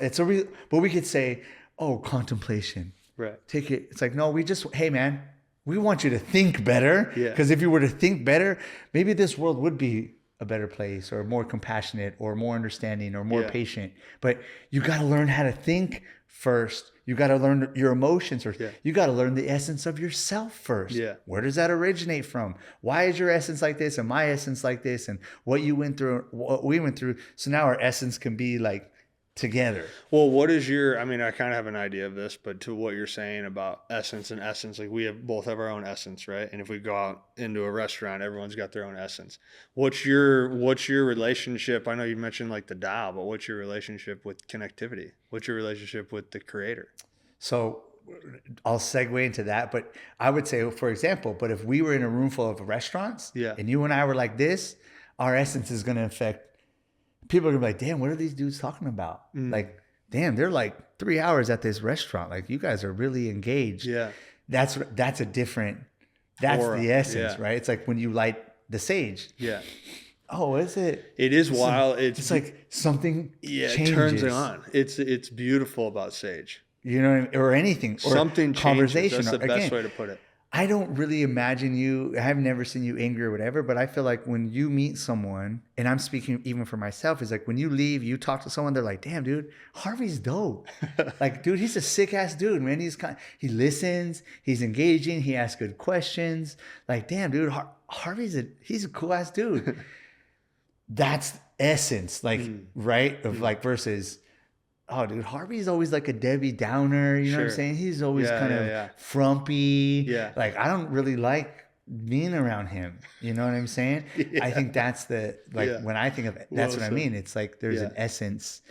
But we could say, oh, contemplation.
Right.
Take it. It's like, no, hey man, we want you to think better. Because if you were to think better, maybe this world would be a better place, or more compassionate, or more understanding, or more patient. But you got to learn how to think first. You got to learn your emotions first. You got to learn the essence of yourself first. Where does that originate from? Why is your essence like this and my essence like this? And what you went through, what we went through. So now our essence can be like together.
Well, what is I mean, I kind of have an idea of this, but to what you're saying about essence and essence, like we both have our own essence, right? And if we go out into a restaurant, everyone's got their own essence. What's your relationship? I know you mentioned like the Tao, but what's your relationship with connectivity? What's your relationship with the creator?
So I'll segue into that, but I would say, for example, but if we were in a room full of restaurants and you and I were like this, our essence is going to affect. People are gonna be like, damn, what are these dudes talking about? Like, damn, they're like 3 hours at this restaurant. Like, you guys are really engaged. That's a different, that's aura. The essence, right? It's like when you light the sage. Oh, is it?
It is wild.
It's like something changes.
It turns it on. It's beautiful about sage.
You know what I mean? Or anything. Or
something
conversation.
Changes. That's the best way to put it.
I don't really imagine you, I've never seen you angry or whatever, but I feel like when you meet someone, and I'm speaking even for myself, is like when you leave, you talk to someone, they're like, damn, dude, Harvey's dope. Like, dude, he's a sick ass dude, man. He listens, he's engaging, he asks good questions. Like, damn, dude, he's a cool ass dude. That's essence, like, right? Of like versus, oh, dude, Harvey's always like a Debbie Downer. You know what I'm saying? He's always kind of frumpy. Like, I don't really like being around him. You know what I'm saying? I think that's when I think of it, that's what I mean. It's like there's an essence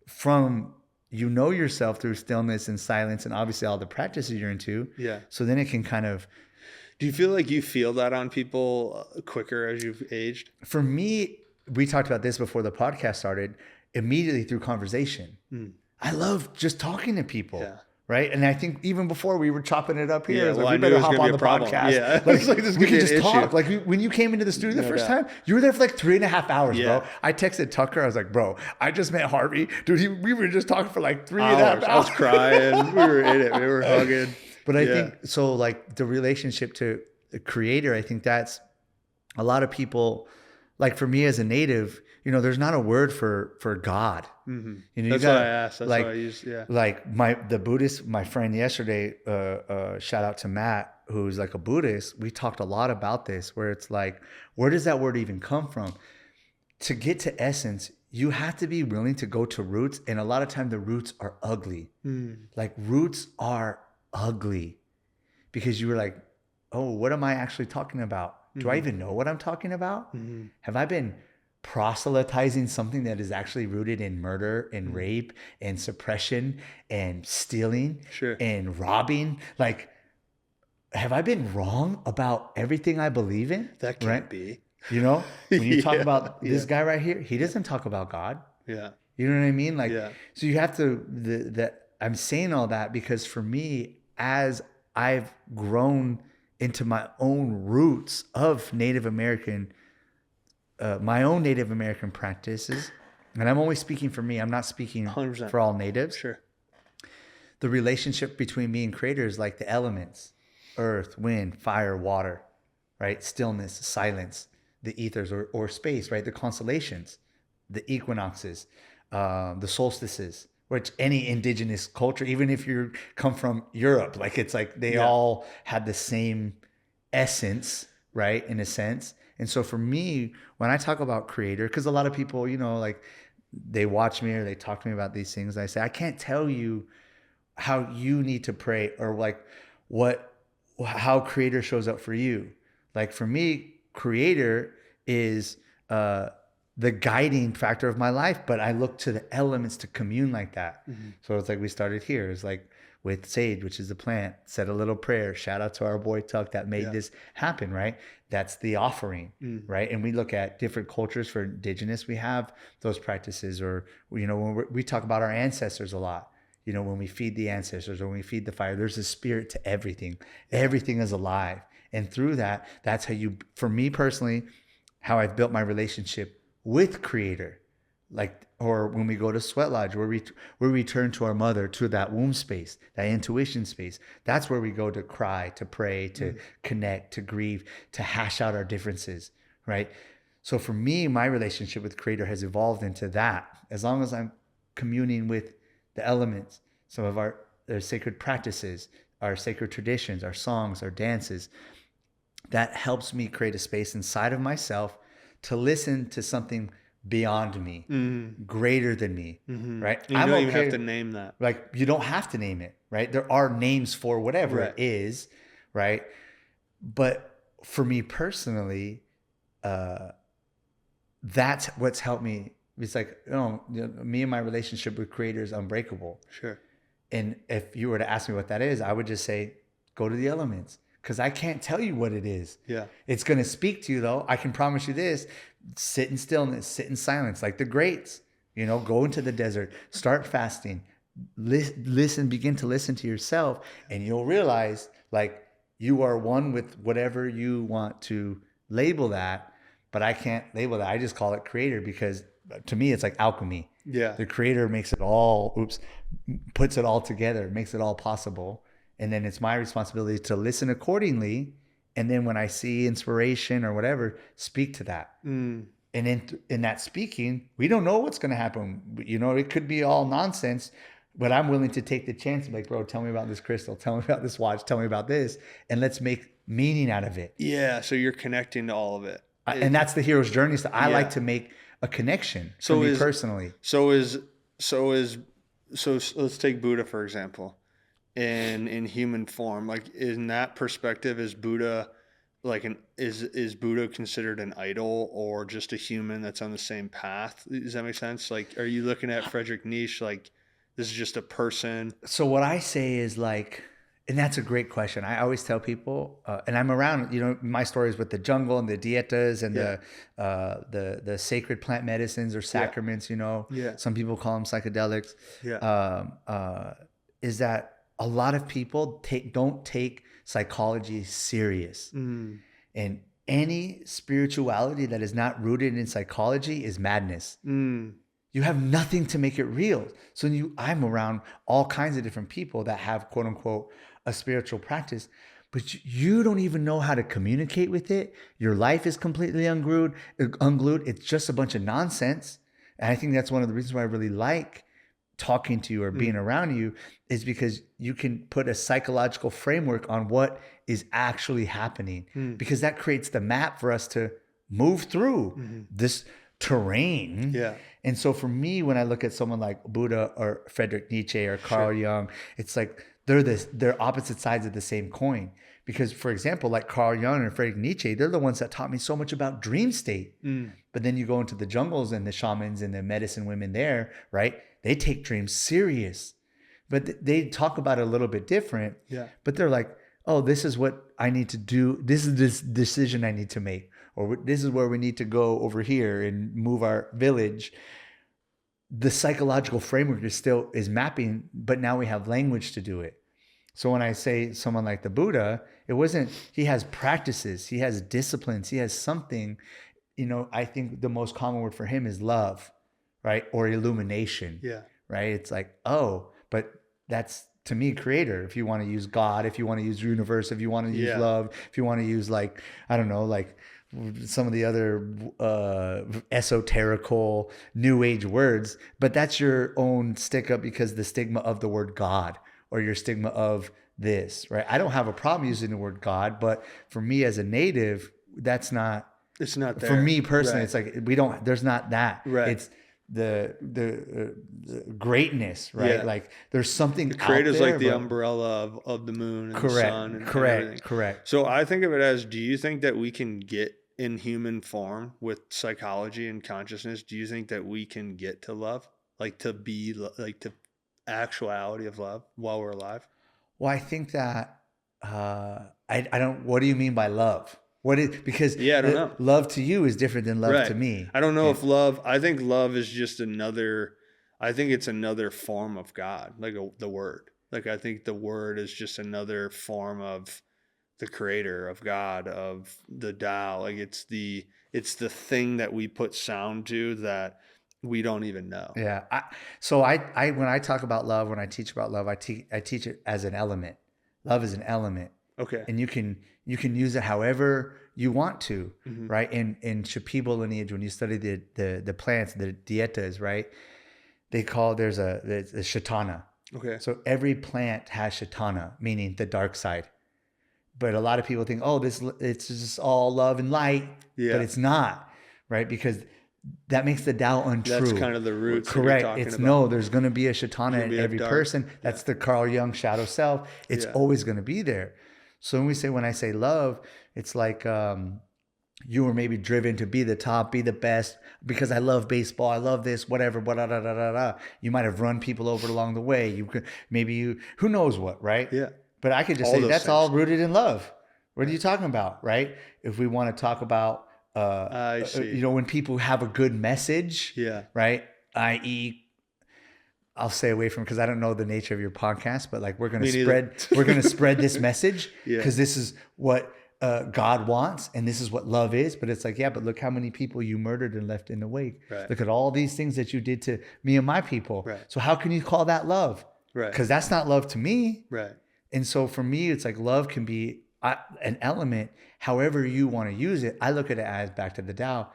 from, yourself through stillness and silence and obviously all the practices you're into. So then it can kind of.
Do you feel like you feel that on people quicker as you've aged?
For me, we talked about this before the podcast started. Immediately through conversation. I love just talking to people, right? And I think even before we were chopping it up here, we better hop on the podcast. We can just talk. Like when you came into the studio the first time, you were there for like 3.5 hours, bro. I texted Tucker. I was like, bro, I just met Harvey. Dude, we were just talking for like 3.5 hours.
I was crying. We were in it. We were hugging.
But I think, so like the relationship to the creator, I think that's a lot of people, like for me as a native, there's not a word for God.
That's why I asked. That's why I used.
Like the Buddhist, my friend yesterday, shout out to Matt, who's like a Buddhist. We talked a lot about this, where it's like, where does that word even come from? To get to essence, you have to be willing to go to roots, and a lot of time the roots are ugly. Like roots are ugly, because you were like, oh, what am I actually talking about? Do I even know what I'm talking about? Have I been proselytizing something that is actually rooted in murder and rape and suppression and stealing and robbing? Like, have I been wrong about everything I believe in?
That can't
Right?
be.
You know, when you talk
Yeah,
about this
yeah,
guy right here, he doesn't talk about God.
yeah,
You know what I mean? Like,
yeah.
so you have to, I'm saying all that because for me, as I've grown into my own roots of Native American, my own Native American practices, and I'm only speaking for me, I'm not speaking
100%.
for all natives.
Sure.
The relationship between me and creator is like the elements: earth, wind, fire, water, right? Stillness, silence, the ethers or space, right? The constellations, the equinoxes, the solstices, which any indigenous culture, even if you come from Europe, like it's like they
Yeah.
all had the same essence, right? In a sense. And so for me, when I talk about creator, because a lot of people, you know, like they watch me or they talk to me about these things, I say, I can't tell you how you need to pray or like what how creator shows up for you. Like for me, creator is the guiding factor of my life, but I look to the elements to commune like that. So it's like we started here. It's like with sage, which is the plant, said a little prayer. Shout out to our boy Tuck that made
Yeah.
this happen, right? That's the offering, right? And we look at different cultures. For indigenous, we have those practices, or you know, when we talk about our ancestors a lot. You know, when we feed the ancestors or when we feed the fire, there's a spirit to everything. Everything is alive. And through that, that's how you, for me personally, how I've built my relationship with creator. Like, or when we go to sweat lodge, where we return to our mother, to that womb space, that intuition space. That's where we go to cry, to pray, to connect, to grieve, to hash out our differences, right? So for me, my relationship with creator has evolved into that. As long as I'm communing with the elements, some of our sacred practices, our sacred traditions, our songs, our dances, that helps me create a space inside of myself to listen to something beyond me, greater than me, right?
And you don't even have to name that.
Like, you don't have to name it, right? There are names for whatever
Right.
it is, right? But for me personally, that's what's helped me. It's like, me and my relationship with creator is unbreakable.
Sure.
And if you were to ask me what that is, I would just say, go to the elements, because I can't tell you what it is.
Yeah.
It's going to speak to you, though. I can promise you this: sit in stillness, sit in silence, like the greats. You know, go into the desert, start fasting, listen, begin to listen to yourself, and you'll realize like you are one with whatever you want to label that. But I can't label that. I just call it creator, because to me, it's like alchemy.
Yeah.
The creator makes it all, puts it all together, makes it all possible. And then it's my responsibility to listen accordingly. And then when I see inspiration or whatever, speak to that. And in that speaking, we don't know what's going to happen. You know, it could be all nonsense, but I'm willing to take the chance and be like, bro, tell me about this crystal. Tell me about this watch. Tell me about this. And let's make meaning out of it.
Yeah. So you're connecting to all of it.
And that's the hero's journey. So I like to make a connection for me personally.
So let's take Buddha, for example, in human form. Like, in that perspective, is Buddha like is Buddha considered an idol or just a human that's on the same path? Does that make sense? Like, are you looking at Friedrich Nietzsche like this is just a person?
So what I say is like, and that's a great question. I always tell people, and I'm around, you know, my stories with the jungle and the dietas and the sacred plant medicines or sacraments, you know, some people call them psychedelics. Is that a lot of people don't take psychology serious, and any spirituality that is not rooted in psychology is madness. You have nothing to make it real. So I'm around all kinds of different people that have, quote unquote, a spiritual practice, but you don't even know how to communicate with it. Your life is completely unglued. It's just a bunch of nonsense. And I think that's one of the reasons why I really like talking to you or being around you, is because you can put a psychological framework on what is actually happening, because that creates the map for us to move through this terrain. And so for me, when I look at someone like Buddha or Friedrich Nietzsche or Carl Jung, it's like they're opposite sides of the same coin. Because, for example, like Carl Jung and Friedrich Nietzsche, they're the ones that taught me so much about dream state. But then you go into the jungles and the shamans and the medicine women there, right? They take dreams serious, but they talk about it a little bit different. But they're like, oh, this is what I need to do. This is this decision I need to make, or this is where we need to go over here and move our village. The psychological framework is mapping, but now we have language to do it. So when I say someone like the Buddha, it wasn't, he has practices, he has disciplines, he has something, I think the most common word for him is love, right? Or illumination,
Yeah.
right? It's like, oh, but that's to me creator. If you want to use God, if you want to use universe, if you want to use love, if you want to use like, I don't know, like some of the other esoterical new age words, but that's your own stick up because the stigma of the word God or your stigma of this, right? I don't have a problem using the word God, but for me as a native, it's not there. For me personally, right. It's like there's not that.
Right.
It's the greatness, right? Yeah. Like there's something
the creator's
out there,
like the umbrella of the moon and
correct,
the sun and everything.
Correct.
So I think of it as, do you think that we can get in human form with psychology and consciousness? Do you think that we can get to love, like to be like to actuality of love while we're alive?
Well, I think that I don't. What do you mean by love? What is, because
I don't know.
Love to you is different than love to me.
I don't know if love. I think love is just another. I think it's another form of God, like the word. Like I think the word is just another form of the creator, of God, of the Tao. Like it's the thing that we put sound to that we don't even know.
Yeah. So when I talk about love, when I teach about love, I teach it as an element. Love is an element.
Okay.
And you can use it however you want to, mm-hmm. right? In Shipibo lineage, when you study the plants, the dietas, right? There's a shatana.
Okay.
So every plant has shatana, meaning the dark side. But a lot of people think, oh, it's just all love and light. Yeah. But it's not, right? Because that makes the Tao untrue.
That's kind of the roots.
Correct. It's about. No, there's going to be a shatana in every person. That's the Carl Jung shadow self. It's always going to be there. So when I say love, it's like you were maybe driven to be the top, be the best, because I love baseball, I love this, whatever, blah, blah, blah, blah, blah. You might have run people over along the way. Who knows what, right?
Yeah.
But I could just say that's all rooted in love. What are you talking about, right? If we want to talk about,
I see.
When people have a good message, right? I.e., I'll stay away from, because I don't know the nature of your podcast, but like we're going to spread this message because this is what God wants and this is what love is. But it's like, but look how many people you murdered and left in the wake.
Right.
Look at all these things that you did to me and my people.
Right.
So how can you call that love?
Right.
Because that's not love to me.
Right.
And so for me, it's like love can be an element, however you want to use it. I look at it as, back to the Tao,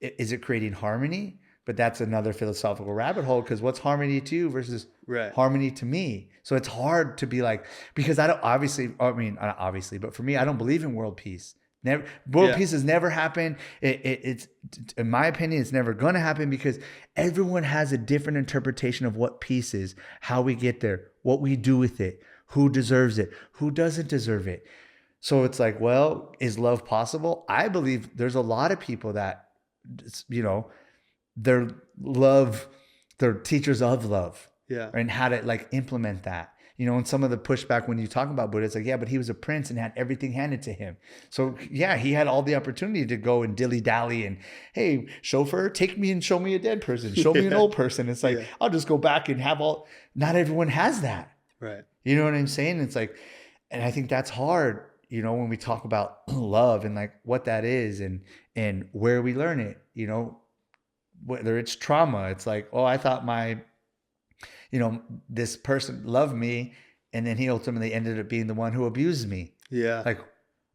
is it creating harmony? But that's another philosophical rabbit hole, because what's harmony to you versus harmony to me? So it's hard to be like, because not obviously, but for me, I don't believe in world peace. World peace has never happened. It's, in my opinion, it's never going to happen, because everyone has a different interpretation of what peace is, how we get there, what we do with it, who deserves it, who doesn't deserve it. So it's like, well, is love possible? I believe there's a lot of people that, they're teachers of love, and how to like implement that. And some of the pushback when you talk about Buddha, it's like, but he was a prince and had everything handed to him. So he had all the opportunity to go and dilly dally and, hey, chauffeur, take me and show me a dead person, show me an old person. It's like, I'll just go back and have all. Not everyone has that.
Right.
You know what I'm saying? It's like, and I think that's hard, when we talk about love and like what that is and where we learn it, whether it's trauma. It's like, oh, I thought this person loved me, and then he ultimately ended up being the one who abused me. Yeah. Like,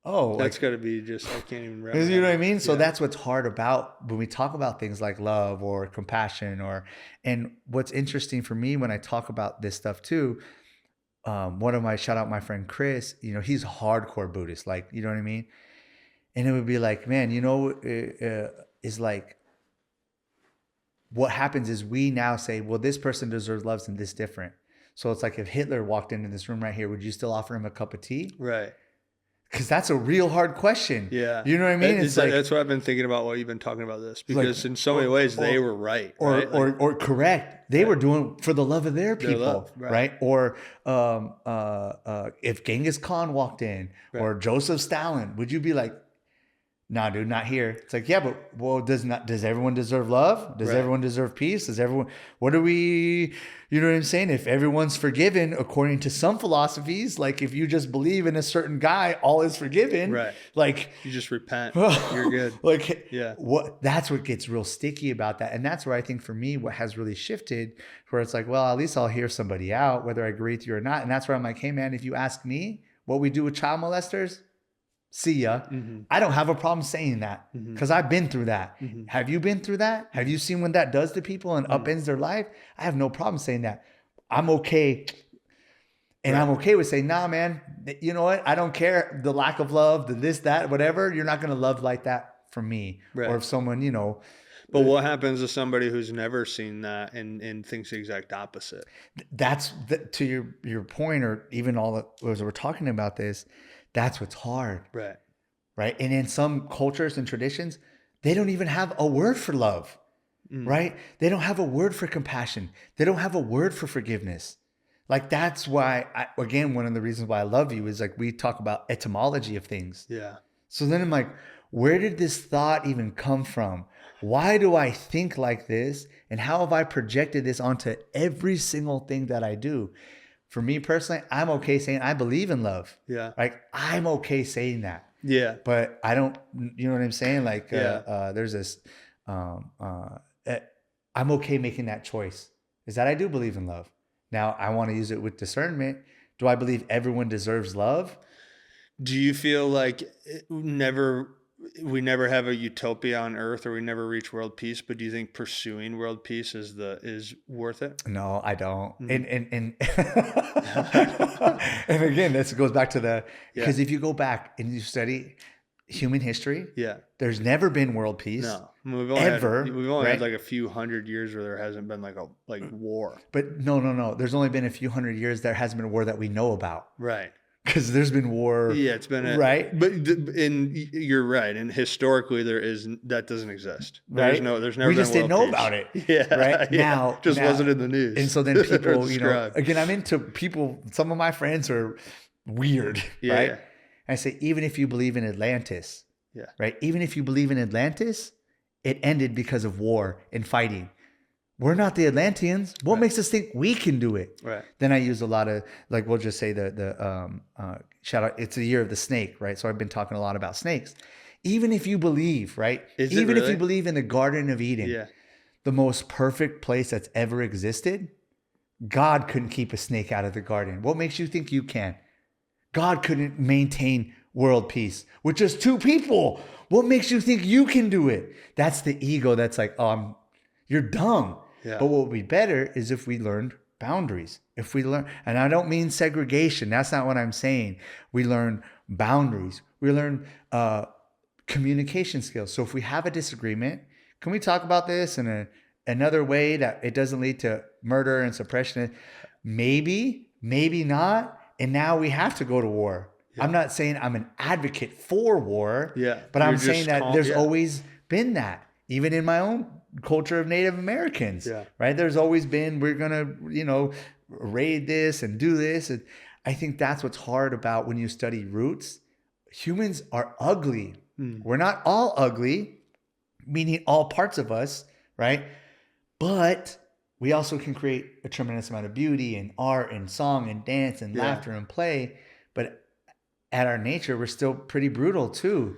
oh,
that's got to be just, I can't even remember.
You know what I mean? So that's what's hard about when we talk about things like love or compassion and what's interesting for me when I talk about this stuff too. Shout out my friend Chris, he's a hardcore Buddhist, like, you know what I mean? And it would be like, man, is like, what happens is we now say, well, this person deserves love and this different. So it's like if Hitler walked into this room right here, would you still offer him a cup of tea?
Right.
Because that's a real hard question.
Yeah.
You know what I mean?
It's like, that's what I've been thinking about while you've been talking about this. Because in so many ways, they were right.
Or correct. They were doing for the love of their
Their
people,
love,
right? Or if Genghis Khan walked in, or Joseph Stalin, would you be like, nah, dude, not here? It's like, yeah, but well, does everyone deserve love? Does everyone deserve peace? Does everyone, what are we, you know what I'm saying? If everyone's forgiven, according to some philosophies, like if you just believe in a certain guy, all is forgiven.
Right.
Like
you just repent, you're good.
Like,
yeah.
That's what gets real sticky about that. And that's where I think for me, what has really shifted, where it's like, well, at least I'll hear somebody out, whether I agree with you or not. And that's where I'm like, hey man, if you ask me what we do with child molesters, see ya. I don't have a problem saying that because I've been through that. Have you been through that? Have you seen what that does to people and upends their life? I have no problem saying that. I'm okay. And I'm okay with saying, nah, man, you know what? I don't care. The lack of love, the this, that, whatever. You're not going to love like that from me. Or if someone, you know.
But what happens to somebody who's never seen that and thinks the exact opposite?
That's to your point, or even as we're talking about this, that's what's hard. Right. And in some cultures and traditions, they don't even have a word for love. Right. They don't have a word for compassion. They don't have a word for forgiveness. Like, that's why, again, one of the reasons why I love you is like, we talk about etymology of things.
Yeah.
So then I'm like, where did this thought even come from? Why do I think like this? And how have I projected this onto every single thing that I do? For me personally, I'm okay saying I believe in love.
Yeah.
Like, I'm okay saying that.
Yeah.
But I don't, you know what I'm saying? Like, there's this, I'm okay making that choice, is that I do believe in love. Now, I want to use it with discernment. Do I believe everyone deserves love?
Do you feel like we never have a utopia on Earth, or we never reach world peace? But do you think pursuing world peace is worth it?
No, I don't. And and again, this goes back to because if you go back and you study human history, there's never been world peace.
No, we've only had like a few hundred years where there hasn't been like war.
But no. There's only been a few hundred years there hasn't been a war that we know about.
Right.
Because there's been war.
Yeah, it's been
right.
But you're right. And historically, that doesn't exist. There's
right.
There's never.
We just didn't know about it.
Yeah.
Right.
Yeah. Now, wasn't in the news.
And so then people, you know, again, I'm into people. Some of my friends are weird. Yeah. Right. I say, even if you believe in Atlantis. Yeah. Right. Even if you believe in Atlantis, it ended because of war and fighting. We're not the Atlanteans. What makes us think we can do it? Right. Then I use a lot of, like, we'll just say the shout out. It's the year of the snake, right? So I've been talking a lot about snakes. Even if you believe, right? Even if you believe in the Garden of Eden, the most perfect place that's ever existed, God couldn't keep a snake out of the garden. What makes you think you can? God couldn't maintain world peace with just two people. What makes you think you can do it? That's the ego. That's like, you're dumb. Yeah. But what would be better is if we learned boundaries. If we learn, and I don't mean segregation. That's not what I'm saying. We learn boundaries. We learn communication skills. So if we have a disagreement, can we talk about this in another way that it doesn't lead to murder and suppression? Maybe, maybe not. And now we have to go to war. Yeah. I'm not saying I'm an advocate for war. Yeah. But I'm saying that there's always been that, even in my own culture of Native Americans, right? There's always been, we're going to, raid this and do this. And I think that's what's hard about when you study roots. Humans are ugly. We're not all ugly, meaning all parts of us, right? But we also create a tremendous amount of beauty and art and song and dance and laughter and play. But at our nature, we're still pretty brutal too.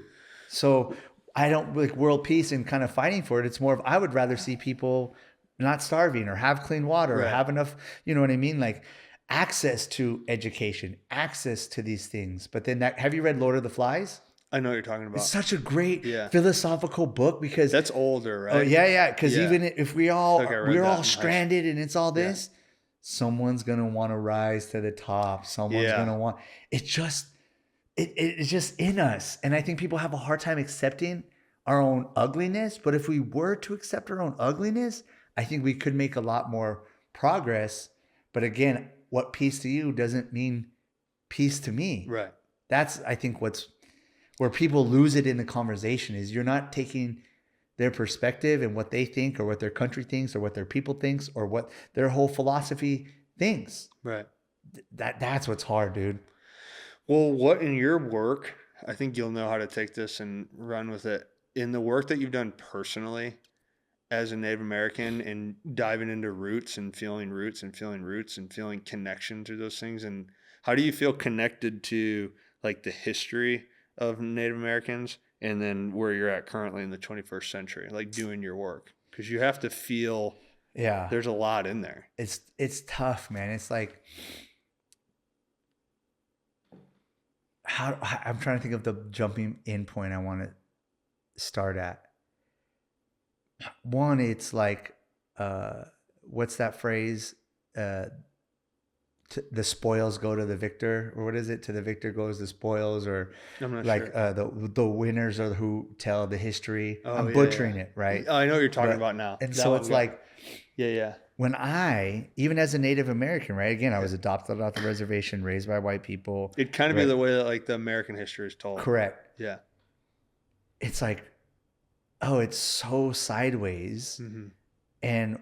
So I don't like world peace and kind of fighting for it. It's more of, I would rather see people not starving or have clean water or have enough, you know what I mean? Like access to education, access to these things. But then have you read Lord of the Flies?
I know what you're talking about.
It's such a great philosophical book because
that's older, right?
Oh yeah. Because even if we're all stranded and it's all this, someone's going to want to rise to the top. Someone's going to want, it's just in us. And I think people have a hard time accepting our own ugliness. But if we were to accept our own ugliness, I think we could make a lot more progress. But again, what peace to you doesn't mean peace to me. Right. That's, I think, where people lose it in the conversation is you're not taking their perspective and what they think or what their country thinks or what their people thinks or what their whole philosophy thinks.
Right.
That's what's hard, dude.
Well, what in your work, I think you'll know how to take this and run with it. In the work that you've done personally as a Native American and diving into roots and feeling roots and feeling roots and feeling connection to those things, and how do you feel connected to like the history of Native Americans and then where you're at currently in the 21st century, like doing your work? Because you have to feel there's a lot in there.
It's tough, man. It's like, I'm trying to think of the jumping in point I want to start at. One, it's like, what's that phrase? The spoils go to the victor, or what is it? To the victor goes the spoils, or
I'm not
like
sure.
The winners are who tell the history.
Oh,
I'm
yeah,
butchering
yeah.
it, right?
I know what you're talking about now.
And
That
so
one
it's
got-
like,
yeah.
when even as a Native American, right? Again, I was adopted off the reservation, raised by white people.
It'd kind of be the way that like the American history is told.
Correct.
Yeah.
It's like, oh, it's so sideways.
Mm-hmm.
And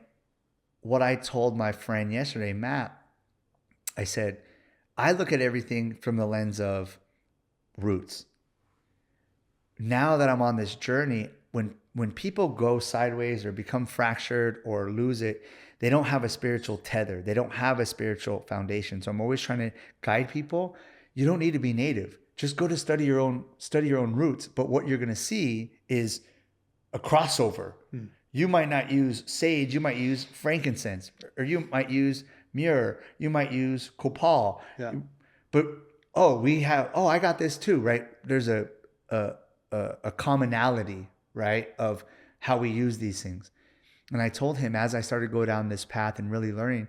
what I told my friend yesterday, Matt, I said, I look at everything from the lens of roots. Now that I'm on this journey, when people go sideways or become fractured or lose it, they don't have a spiritual tether. They don't have a spiritual foundation. So I'm always trying to guide people. You don't need to be native. Just go to study your own roots. But what you're going to see is a crossover. You might not use sage. You might use frankincense, or you might use myrrh. You might use copal.
Yeah.
But I got this too, right? There's a commonality, right, of how we use these things. And I told him, as I started to go down this path and really learning,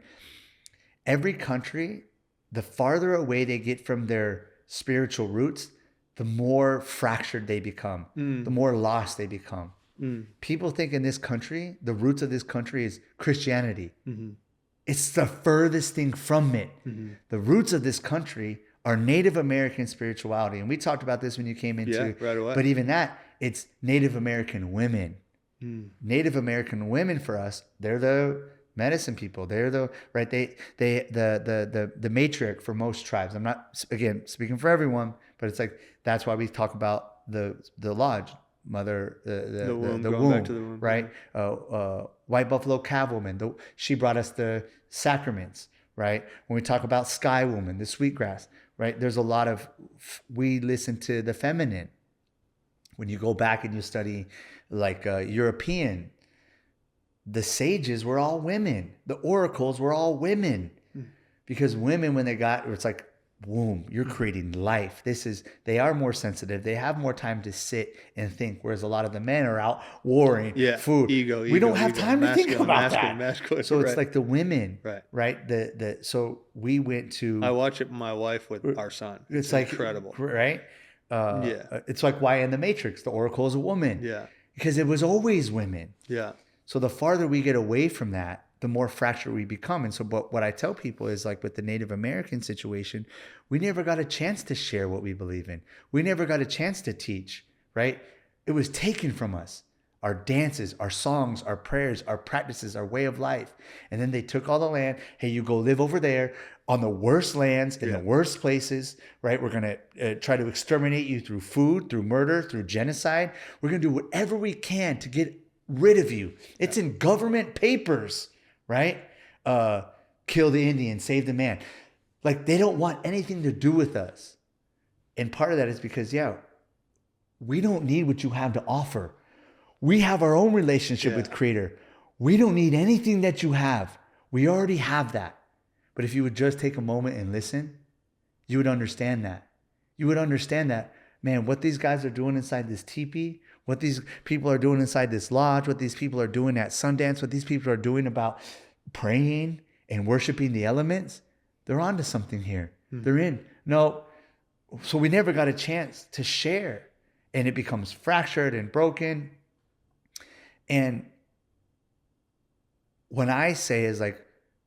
every country, the farther away they get from their spiritual roots, the more fractured they become, the more lost they become. People think in this country, the roots of this country is Christianity. Mm-hmm. It's the furthest thing from it. Mm-hmm. The roots of this country are Native American spirituality. And we talked about this when you came into,
right away.
But even that, it's Native American women. Native American women for us, they're the medicine people. They're the the matriarch for most tribes. I'm not, again, speaking for everyone, but it's like, that's why we talk about the lodge, mother, the womb,
back to the womb,
right? White Buffalo Cavalwoman, she brought us the sacraments, right? When we talk about Sky Woman, the sweetgrass, right? There's a lot of, we listen to the feminine. When you go back and you study like European, the sages were all women. The oracles were all women. Because women, when they got, it's like, womb, you're creating life. They are more sensitive. They have more time to sit and think, whereas a lot of the men are out warring, food.
Ego,
we don't have time to think about that.
Masculine,
so it's like the women,
right?
So we went to.
I watch it with my wife with our son.
It's like
incredible,
right? It's like why in the Matrix the Oracle is a woman.
Yeah,
because it was always women.
Yeah.
So the farther we get away from that, the more fractured we become. And so what I tell people is, like with the Native American situation, we never got a chance to share what we believe in. We never got a chance to teach, right? It was taken from us. Our dances, our songs, our prayers, our practices, our way of life. And then they took all the land. Hey, you go live over there on the worst lands, in the worst places, right? We're going to try to exterminate you through food, through murder, through genocide. We're going to do whatever we can to get rid of you. It's in government papers, right? Kill the Indian, save the man. Like, they don't want anything to do with us. And part of that is because, we don't need what you have to offer. We have our own relationship with Creator. We don't need anything that you have. We already have that. But if you would just take a moment and listen, you would understand that. You would understand that, man, what these guys are doing inside this teepee, what these people are doing inside this lodge, what these people are doing at Sundance, what these people are doing about praying and worshiping the elements, they're onto something here. They're in. No, so we never got a chance to share. And it becomes fractured and broken. And when I say is like,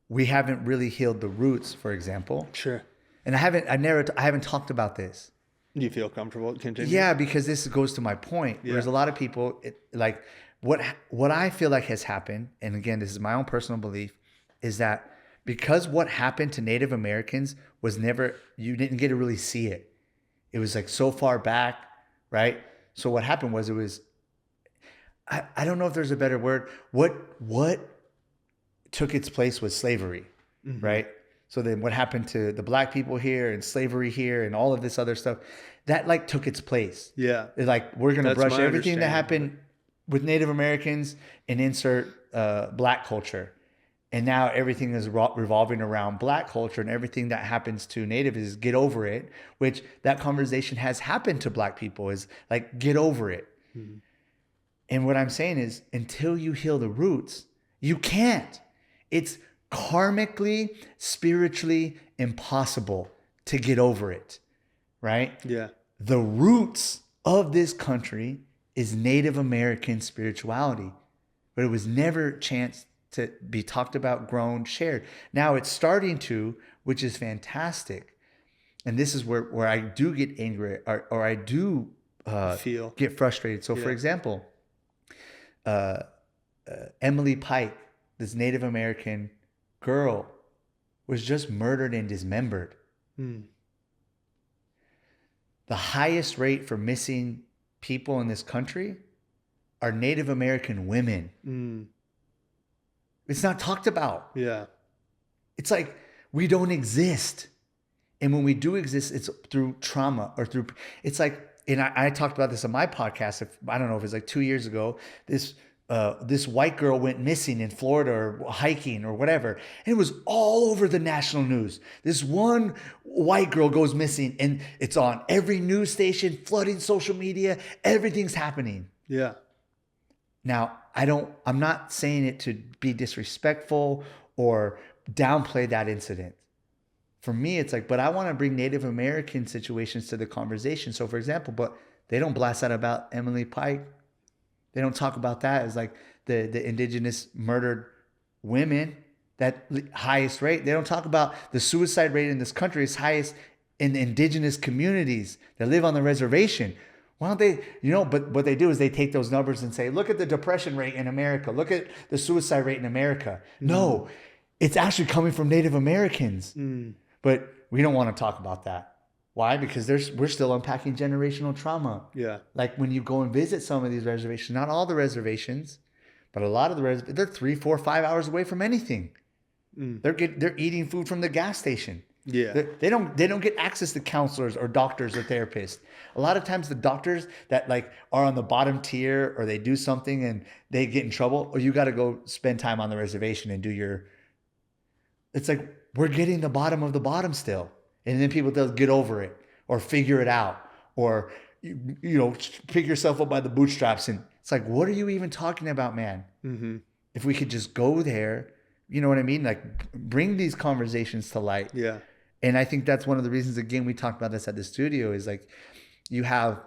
we haven't really healed the roots, for example.
Sure.
And I haven't talked about this.
Do you feel comfortable continuing?
Yeah, because this goes to my point.
Yeah.
There's a lot of people, like what I feel like has happened, and again, this is my own personal belief, is that because what happened to Native Americans was never, you didn't get to really see it. It was like so far back, right? So what happened was I don't know if there's a better word. What took its place was slavery, right? So then what happened to the black people here and slavery here and all of this other stuff, that like took its place.
Yeah.
It's like, we're going to
That's
brush
my
everything that
understanding.
happened with Native Americans and insert black culture. And now everything is revolving around black culture, and everything that happens to Native is get over it, which that conversation has happened to black people, is like, get over it. And what I'm saying is, until you heal the roots, you can't. It's karmically, spiritually impossible to get over it, right?
Yeah.
The roots of this country is Native American spirituality, but it was never a chance to be talked about, grown, shared. Now it's starting to, which is fantastic. And this is where I do get angry, or I do
Feel.
get frustrated. So for example, Emily Pike, this Native American girl, was just murdered and dismembered. The highest rate for missing people in this country are Native American women. It's not talked about.
Yeah.
It's like we don't exist. And when we do exist, it's through trauma or through, it's like, and I talked about this on my podcast. I don't know if it's like 2 years ago, this white girl went missing in Florida or hiking or whatever. And it was all over the national news. This one white girl goes missing, and it's on every news station, flooding social media. Everything's happening.
Yeah.
Now, I'm not saying it to be disrespectful or downplay that incident. For me, it's like, but I want to bring Native American situations to the conversation. So for example, but they don't blast out about Emily Pike. They don't talk about that as like the indigenous murdered women, that highest rate. They don't talk about the suicide rate in this country is highest in the indigenous communities that live on the reservation. Why don't they, but what they do is they take those numbers and say, look at the depression rate in America. Look at the suicide rate in America. No, it's actually coming from Native Americans. But we don't want to talk about that. Why? Because we're still unpacking generational trauma. Yeah. Like when you go and visit some of these reservations, not all the reservations, but a lot of the reservations, they're 3, 4, 5 hours away from anything. They're eating food from the gas station. Yeah. They don't get access to counselors or doctors or therapists. A lot of times the doctors that like are on the bottom tier, or they do something and they get in trouble, or you got to go spend time on the reservation and do it's like, we're getting the bottom of the bottom still. And then people they'll get over it or figure it out, or, pick yourself up by the bootstraps. And it's like, what are you even talking about, man? If we could just go there, you know what I mean? Like, bring these conversations to light. Yeah. And I think that's one of the reasons, again, we talked about this at the studio, is like, you have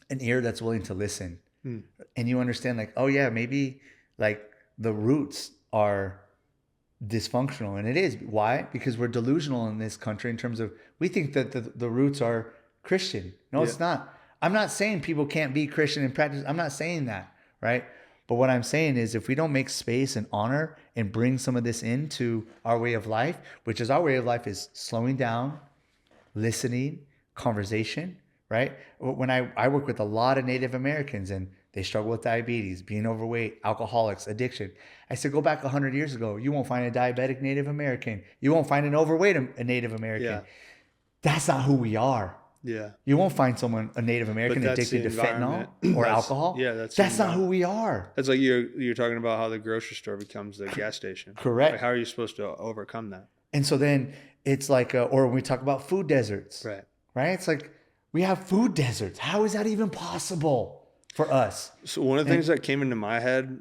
an ear that's willing to listen. And you understand, like, oh yeah, maybe like the roots are dysfunctional. And it is. Why? Because we're delusional in this country in terms of, we think that the roots are Christian. No, it's not. I'm not saying people can't be Christian and practice. I'm not saying that, right? But what I'm saying is, if we don't make space and honor and bring some of this into our way of life, which is our way of life is slowing down, listening, conversation, right? When I work with a lot of Native Americans and they struggle with diabetes, being overweight, alcoholics, addiction. I said, go back 100 years ago. You won't find a diabetic Native American. You won't find an overweight a Native American. Yeah. That's not who we are. Yeah. You won't find a Native American addicted to fentanyl or alcohol. Yeah, that's not who we are.
That's like you're talking about how the grocery store becomes the gas station.
Correct.
Like, how are you supposed to overcome that?
And so then it's like, or when we talk about food deserts, right? It's like, we have food deserts. How is that even possible for us?
So one of the things that came into my head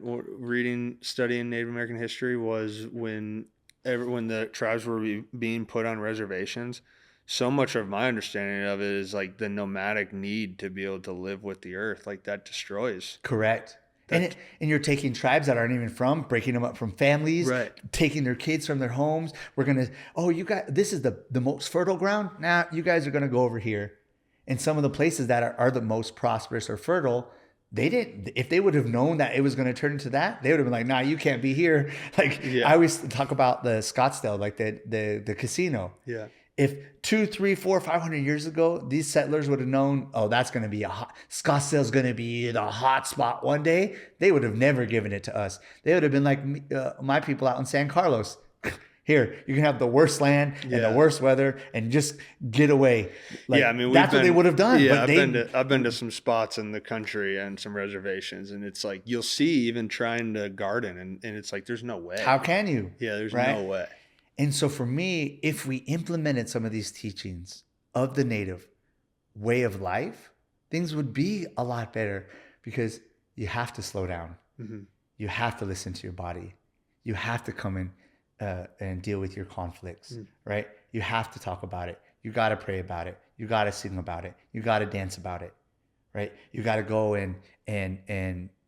studying Native American history was when the tribes were being put on reservations, so much of my understanding of it is like the nomadic need to be able to live with the earth, like that destroys.
Correct. And you're taking tribes that aren't even from, breaking them up from families, taking their kids from their homes. We're going to, you guys, this is the most fertile ground. Nah, you guys are going to go over here. And some of the places that are the most prosperous or fertile, they didn't, if they would have known that it was going to turn into that, they would have been like, nah, you can't be here. Like
Yeah.
I always talk about the Scottsdale, like the casino.
Yeah.
If 200, 300, 400, 500 years ago, these settlers would have known, oh, that's going to be Scottsdale's going to be the hot spot one day, they would have never given it to us. They would have been like my people out in San Carlos. Here, you can have the worst land and the worst weather and just get away. Like,
yeah, I mean,
that's what they would have done.
Yeah,
but
I've been to some spots in the country and some reservations, and it's like you'll see even trying to garden, and it's like there's no way.
How can you?
Yeah, there's
right?
no way.
And so for me, if we implemented some of these teachings of the native way of life, things would be a lot better, because you have to slow down.
Mm-hmm.
You have to listen to your body. You have to come in and deal with your conflicts, right? You have to talk about it. You got to pray about it. You got to sing about it. You got to dance about it, right? You got to go and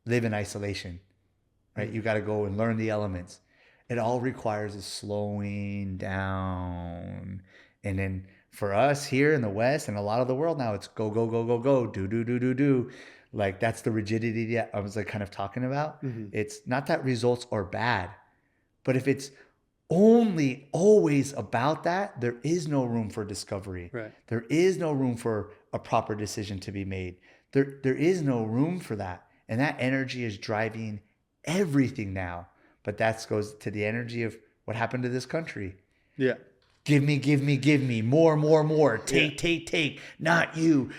live in isolation, right? You got to go and learn the elements. It all requires a slowing down. And then for us here in the West and a lot of the world now, it's go, go, go, go, go, do. Like that's the rigidity that I was like kind of talking about. Mm-hmm. It's not that results are bad, but if it's only always about that, there is no room for discovery.
Right.
There is no room for a proper decision to be made. There is no room for that. And that energy is driving everything now. But that goes to the energy of what happened to this country.
Yeah.
Give me, more. Take. Not you,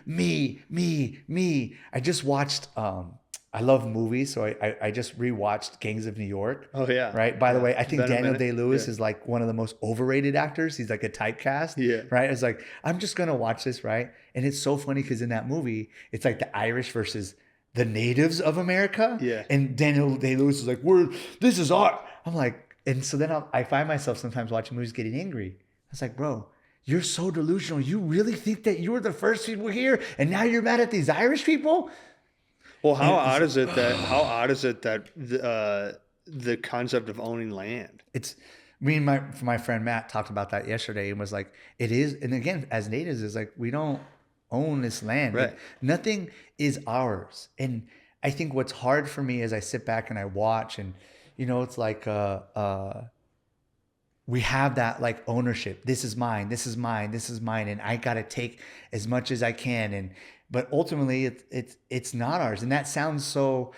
me. I just watched, I love movies, so I just rewatched Gangs of New York.
Oh, yeah.
Right? By the way, I think Daniel Day-Lewis is like one of the most overrated actors. He's like a typecast.
Yeah.
Right? It's like, I'm just going to watch this, right? And it's so funny because in that movie, it's like the Irish versus the natives of America.
Yeah.
And Daniel Day-Lewis is like, this is art. I'm like, and so then I find myself sometimes watching movies getting angry. I was like, bro, you're so delusional. You really think that you were the first people here and now you're mad at these Irish people?
Well, how odd is it that the concept of owning land?
It's me and my friend Matt talked about that yesterday and was like, it is, and again, as natives, it's like we don't own this land.
Right.
Like, nothing is ours. And I think what's hard for me is I sit back and I watch, and it's like we have that like ownership. This is mine, and I gotta take as much as I can. But ultimately, it's not ours, and that sounds so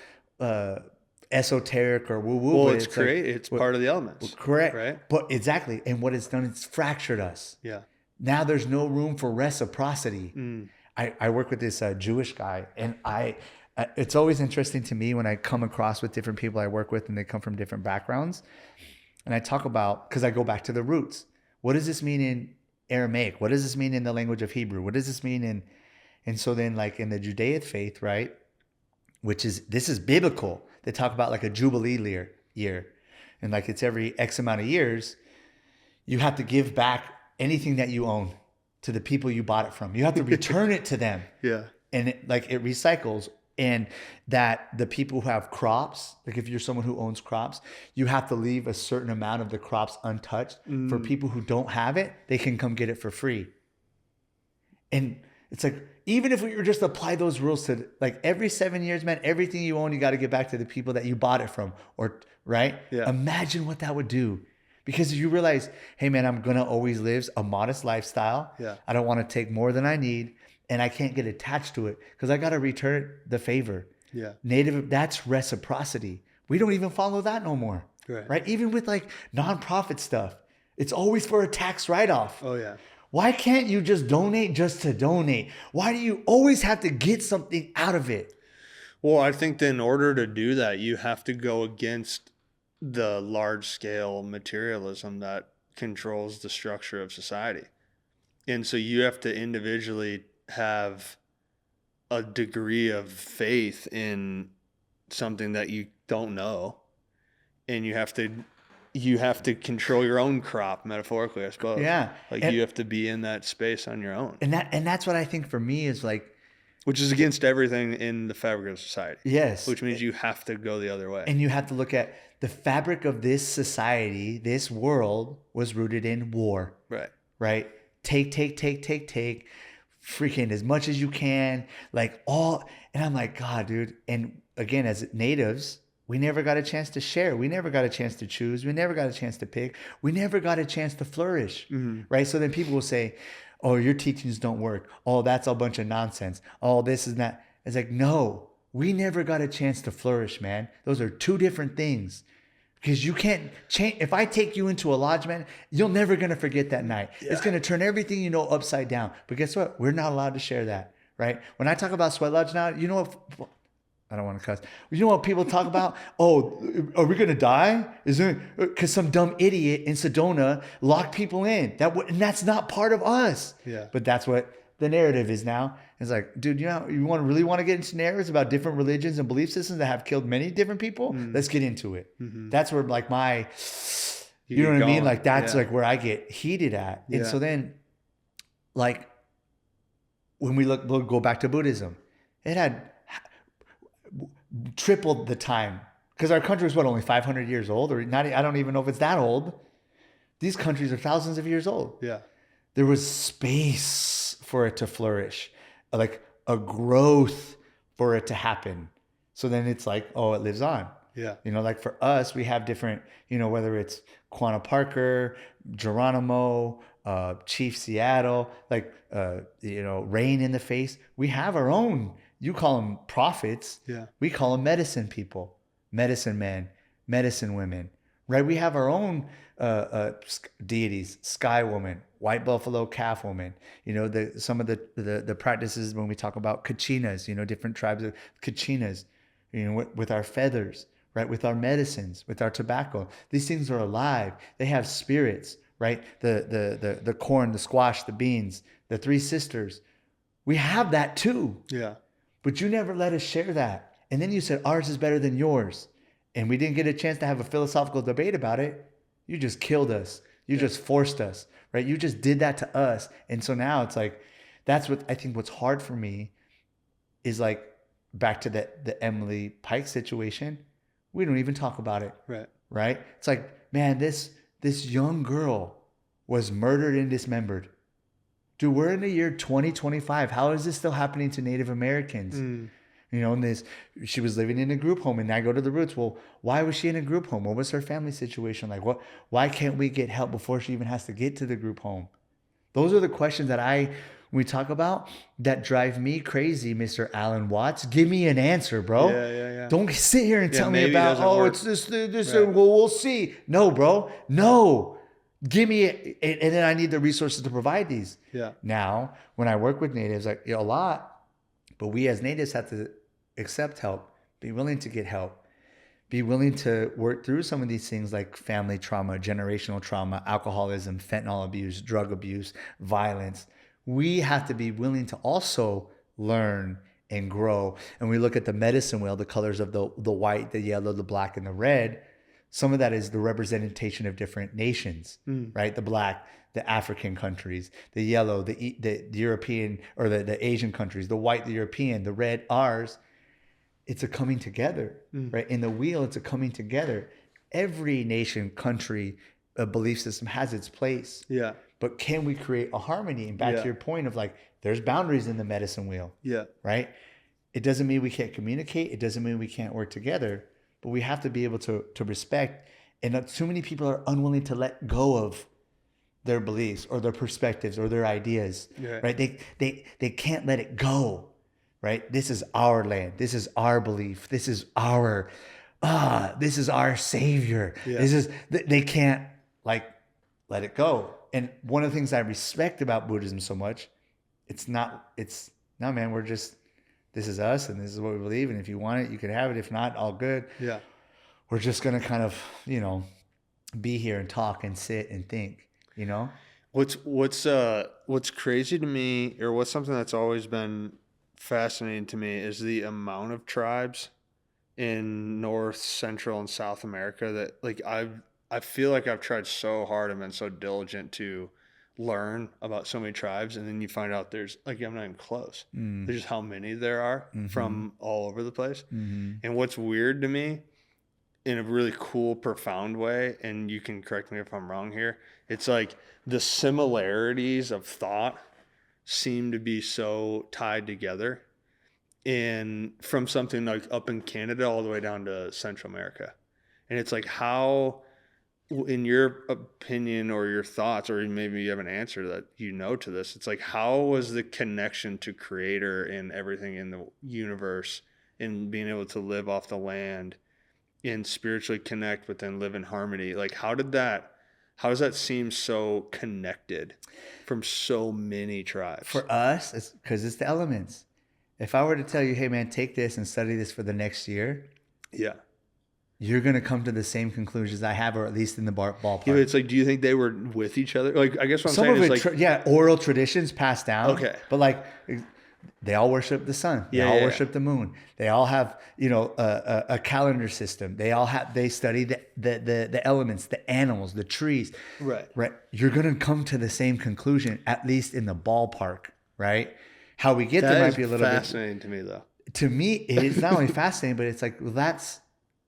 esoteric or woo woo.
Well, it's part of the elements.
Correct,
right?
But exactly, and what it's done, it's fractured us.
Yeah.
Now there's no room for reciprocity. I work with this Jewish guy, and it's always interesting to me when I come across with different people I work with, and they come from different backgrounds, and I talk about, because I go back to the roots. What does this mean in Aramaic? What does this mean in the language of Hebrew? What does this mean in? And so then, like in the Judaic faith, right, this is biblical. They talk about like a Jubilee year. And like it's every X amount of years, you have to give back anything that you own to the people you bought it from. You have to return it to them.
Yeah. And
it recycles. And that the people who have crops, like if you're someone who owns crops, you have to leave a certain amount of the crops untouched. For people who don't have it, they can come get it for free. And it's like, even if we were just apply those rules to like every 7 years, man, everything you own, you got to give back to the people that you bought it from, or right?
Yeah.
Imagine what that would do. Because you realize, hey man, I'm going to always live a modest lifestyle.
Yeah.
I don't want to take more than I need, and I can't get attached to it because I got to return the favor.
Yeah.
That's reciprocity. We don't even follow that no more. Right? Even with like nonprofit stuff, it's always for a tax write-off.
Oh yeah.
Why can't you just donate just to donate? Why do you always have to get something out of it?
Well, I think that in order to do that, you have to go against the large scale materialism that controls the structure of society. And so you have to individually have a degree of faith in something that you don't know. And you have to control your own crop, metaphorically, I suppose.
Yeah.
Like you have to be in that space on your own.
And that's what I think for me is like,
which is against everything in the fabric of society.
Yes.
Which means you have to go the other way.
And you have to look at the fabric of this society, this world was rooted in war.
Right.
Right? Take. freaking as much as you can, like all. And I'm like, God, dude. And again, as natives, we never got a chance to share. We never got a chance to choose. We never got a chance to pick. We never got a chance to flourish, right? So then people will say, oh, your teachings don't work. Oh, that's a bunch of nonsense. Oh, this is not. It's like, no, we never got a chance to flourish, man. Those are two different things. Because you can't change. If I take you into a lodge, man, you're never going to forget that night. Yeah. It's going to turn everything you know upside down. But guess what? We're not allowed to share that, right? When I talk about sweat lodge now, you know what? I don't want to cuss. You know what people talk about? Oh, are we going to die? Is there, because some dumb idiot in Sedona locked people in. And that's not part of us.
Yeah.
But that's what the narrative is now. It's like, dude, you know, you really want to get into narratives about different religions and belief systems that have killed many different people? Let's get into it. That's where like you know what I mean? Like that's like where I get heated at. And so then like when we go back to Buddhism, it had tripled the time because our country is only 500 years old or not. I don't even know if it's that old. These countries are thousands of years old.
Yeah.
There was space for it to flourish, like a growth for it to happen. So then it's like, oh, it lives on.
Yeah.
You know, like for us, we have different, you know, whether it's Quanah Parker, Geronimo, Chief Seattle, like, you know, Rain in the Face. We have our own, you call them prophets.
Yeah.
We call them medicine people, medicine men, medicine women, right? We have our own deities, Sky Woman, White Buffalo Calf Woman. You know, some of the practices when we talk about kachinas, you know, different tribes of kachinas, you know, with our feathers, right? With our medicines, with our tobacco. These things are alive. They have spirits, right? The corn, the squash, the beans, the three sisters. We have that too.
Yeah.
But you never let us share that. And then you said ours is better than yours. And we didn't get a chance to have a philosophical debate about it. You just killed us. You just forced us, right? You just did that to us. And so now it's like, that's what I think what's hard for me is like back to the Emily Pike situation. We don't even talk about it. Right? It's like, man, this young girl was murdered and dismembered. Dude, we're in the year 2025. How is this still happening to Native Americans? You know, and she was living in a group home, and I go to the roots. Well, why was she in a group home? What was her family situation like? Why can't we get help before she even has to get to the group home? Those are the questions that when we talk about, that drive me crazy, Mr. Alan Watts. Give me an answer, bro.
Yeah.
Don't sit here and tell me about, it's this, right. Well, we'll see. No, bro. No. Give me it. And then I need the resources to provide these.
Yeah.
Now, when I work with natives, like a lot, but we as natives have to accept help, be willing to get help, be willing to work through some of these things like family trauma, generational trauma, alcoholism, fentanyl abuse, drug abuse, violence. We have to be willing to also learn and grow. And we look at the medicine wheel, the colors of the white, the yellow, the black, and the red. Some of that is the representation of different nations, right? The black, the African countries, the yellow, the European or the Asian countries, the white, the European, the red, ours. It's a coming together, right? In the wheel, it's a coming together. Every nation, country, a belief system has its place.
Yeah.
But can we create a harmony? And back to your point of like, there's boundaries in the medicine wheel.
Yeah.
Right? It doesn't mean we can't communicate. It doesn't mean we can't work together. But we have to be able to respect. And too many people are unwilling to let go of their beliefs or their perspectives or their ideas. Yeah. Right? They can't let it go. Right? This is our land. This is our belief. This is our savior. Yeah. They can't like let it go. And one of the things I respect about Buddhism so much, no, man, this is us and this is what we believe. And if you want it, you can have it. If not, all good.
Yeah.
We're just going to kind of, be here and talk and sit and think,
What's crazy to me, or what's something that's always been fascinating to me, is the amount of tribes in North, Central, and South America that like I feel like I've tried so hard and been so diligent to learn about so many tribes, and then you find out there's like, I'm not even close. There's just how many there are from all over the place. And what's weird to me in a really cool, profound way, and you can correct me if I'm wrong here, it's like the similarities of thought seem to be so tied together in from something like up in Canada all the way down to Central America. And it's like, how, in your opinion or your thoughts, or maybe you have an answer that you know to this, it's like, how was the connection to creator and everything in the universe and being able to live off the land and spiritually connect but then live in harmony? Like, how does that seem so connected from so many tribes?
For us, it's because it's the elements. If I were to tell you, hey man, take this and study this for the next year,
Yeah.
you're going to come to the same conclusions I have, or at least in the ballpark.
Yeah, it's like, do you think they were with each other? Like, I guess what I'm
Some
saying
of
is
it,
like,
oral traditions passed down.
Okay.
But like, they all worship the sun. They all worship the moon. They all have, a calendar system. They study the elements, the animals, the trees.
Right.
Right. You're going to come to the same conclusion, at least in the ballpark, right? How we get there might be a little
fascinating to me, though.
To me, it's not only fascinating, but it's like, well, that's,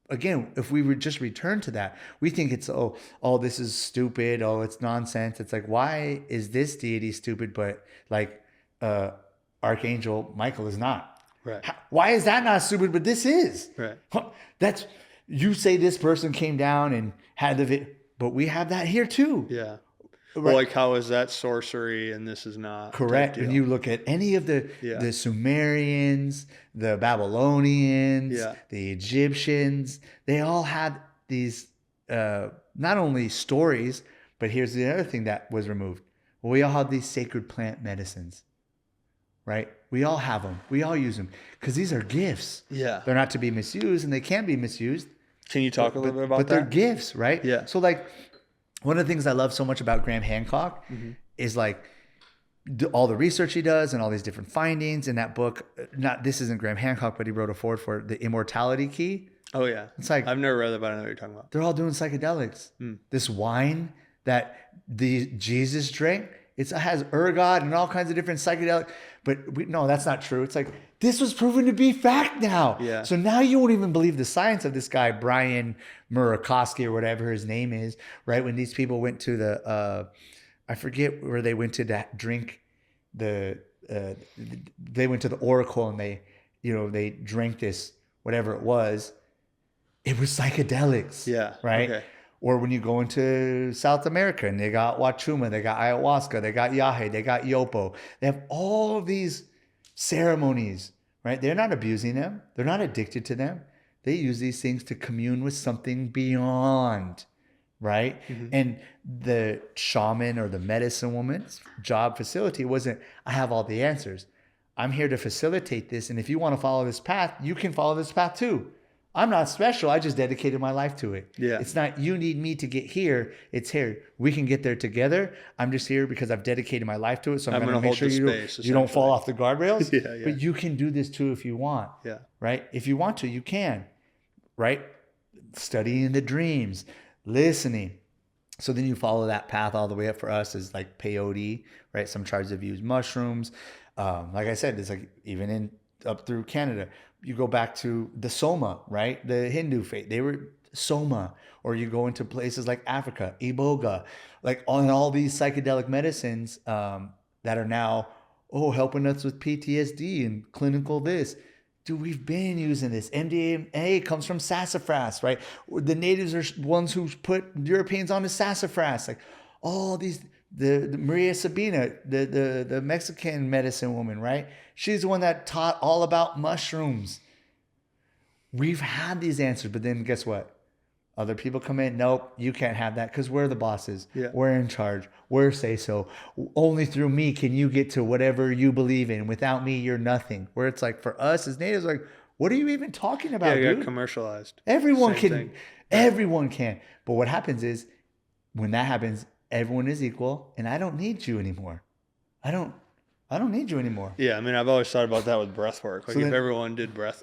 again, if we would just return to that, we think it's, this is stupid. Oh, it's nonsense. It's like, why is this deity stupid? But like, Archangel Michael is not.
Right.
Why is that not stupid? But this is.
Right.
That's, you say this person came down and had but we have that here too.
Yeah.
Right.
Well, like, how is that sorcery and this is not?
Correct. When you look at any of the Sumerians, the Babylonians, the Egyptians, they all had these not only stories, but here's the other thing that was removed. Well, we all have these sacred plant medicines, right? We all have them. We all use them because these are gifts.
Yeah.
They're not to be misused, and they can be misused.
Can you talk a little bit about that?
But they're gifts, right?
Yeah.
So like, one of the things I love so much about Graham Hancock is like all the research he does and all these different findings in that book. This isn't Graham Hancock, but he wrote a foreword for The Immortality Key.
Oh yeah.
It's like,
I've never read that, but I know what you're talking about.
They're all doing psychedelics. This wine that Jesus drank, it has ergot and all kinds of different psychedelic. But no, that's not true. It's like, this was proven to be fact now.
Yeah.
So now you won't even believe the science of this guy, Brian Murakowski or whatever his name is, right? When these people went to the, I forget where they went to drink they went to the Oracle and they drank this, whatever it was psychedelics.
Yeah.
Right.
Okay.
Or when you go into South America and they got Wachuma, they got ayahuasca, they got yahe, they got yopo. They have all of these ceremonies, right? They're not abusing them. They're not addicted to them. They use these things to commune with something beyond, right? And the shaman or the medicine woman's job facility wasn't, I have all the answers. I'm here to facilitate this. And if you want to follow this path, you can follow this path too. I'm not special. I just dedicated my life to it.
Yeah.
It's not, you need me to get here. It's here. We can get there together. I'm just here because I've dedicated my life to it. So I'm going to make sure you don't fall off the guardrails.
Yeah.
But you can do this too if you want.
Yeah.
Right? If you want to, you can. Right? Studying the dreams, listening. So then you follow that path all the way up. For us is like peyote, right? Some tribes have used mushrooms. Like I said, it's like even up through Canada. You go back to the Soma, right? The Hindu faith, they were Soma. Or you go into places like Africa, Iboga, like on all these psychedelic medicines that are now, helping us with PTSD and clinical this. Dude, we've been using this. MDMA comes from sassafras, right? The natives are ones who put Europeans onto sassafras. Like all these, the Maria Sabina, the Mexican medicine woman, right? She's the one that taught all about mushrooms. We've had these answers, but then guess what? Other people come in, nope, you can't have that because we're the bosses.
Yeah.
We're in charge. We're say so. Only through me can you get to whatever you believe in. Without me, you're nothing. Where it's like for us as natives, like, what are you even talking about,
Yeah, it
dude?
got commercialized.
Everyone
Same
can.
thing.
Everyone can. But what happens is when that happens, everyone is equal, and I don't need you anymore. I don't need you anymore.
Yeah, I mean, I've always thought about that with breath work. Like,
So
if
then-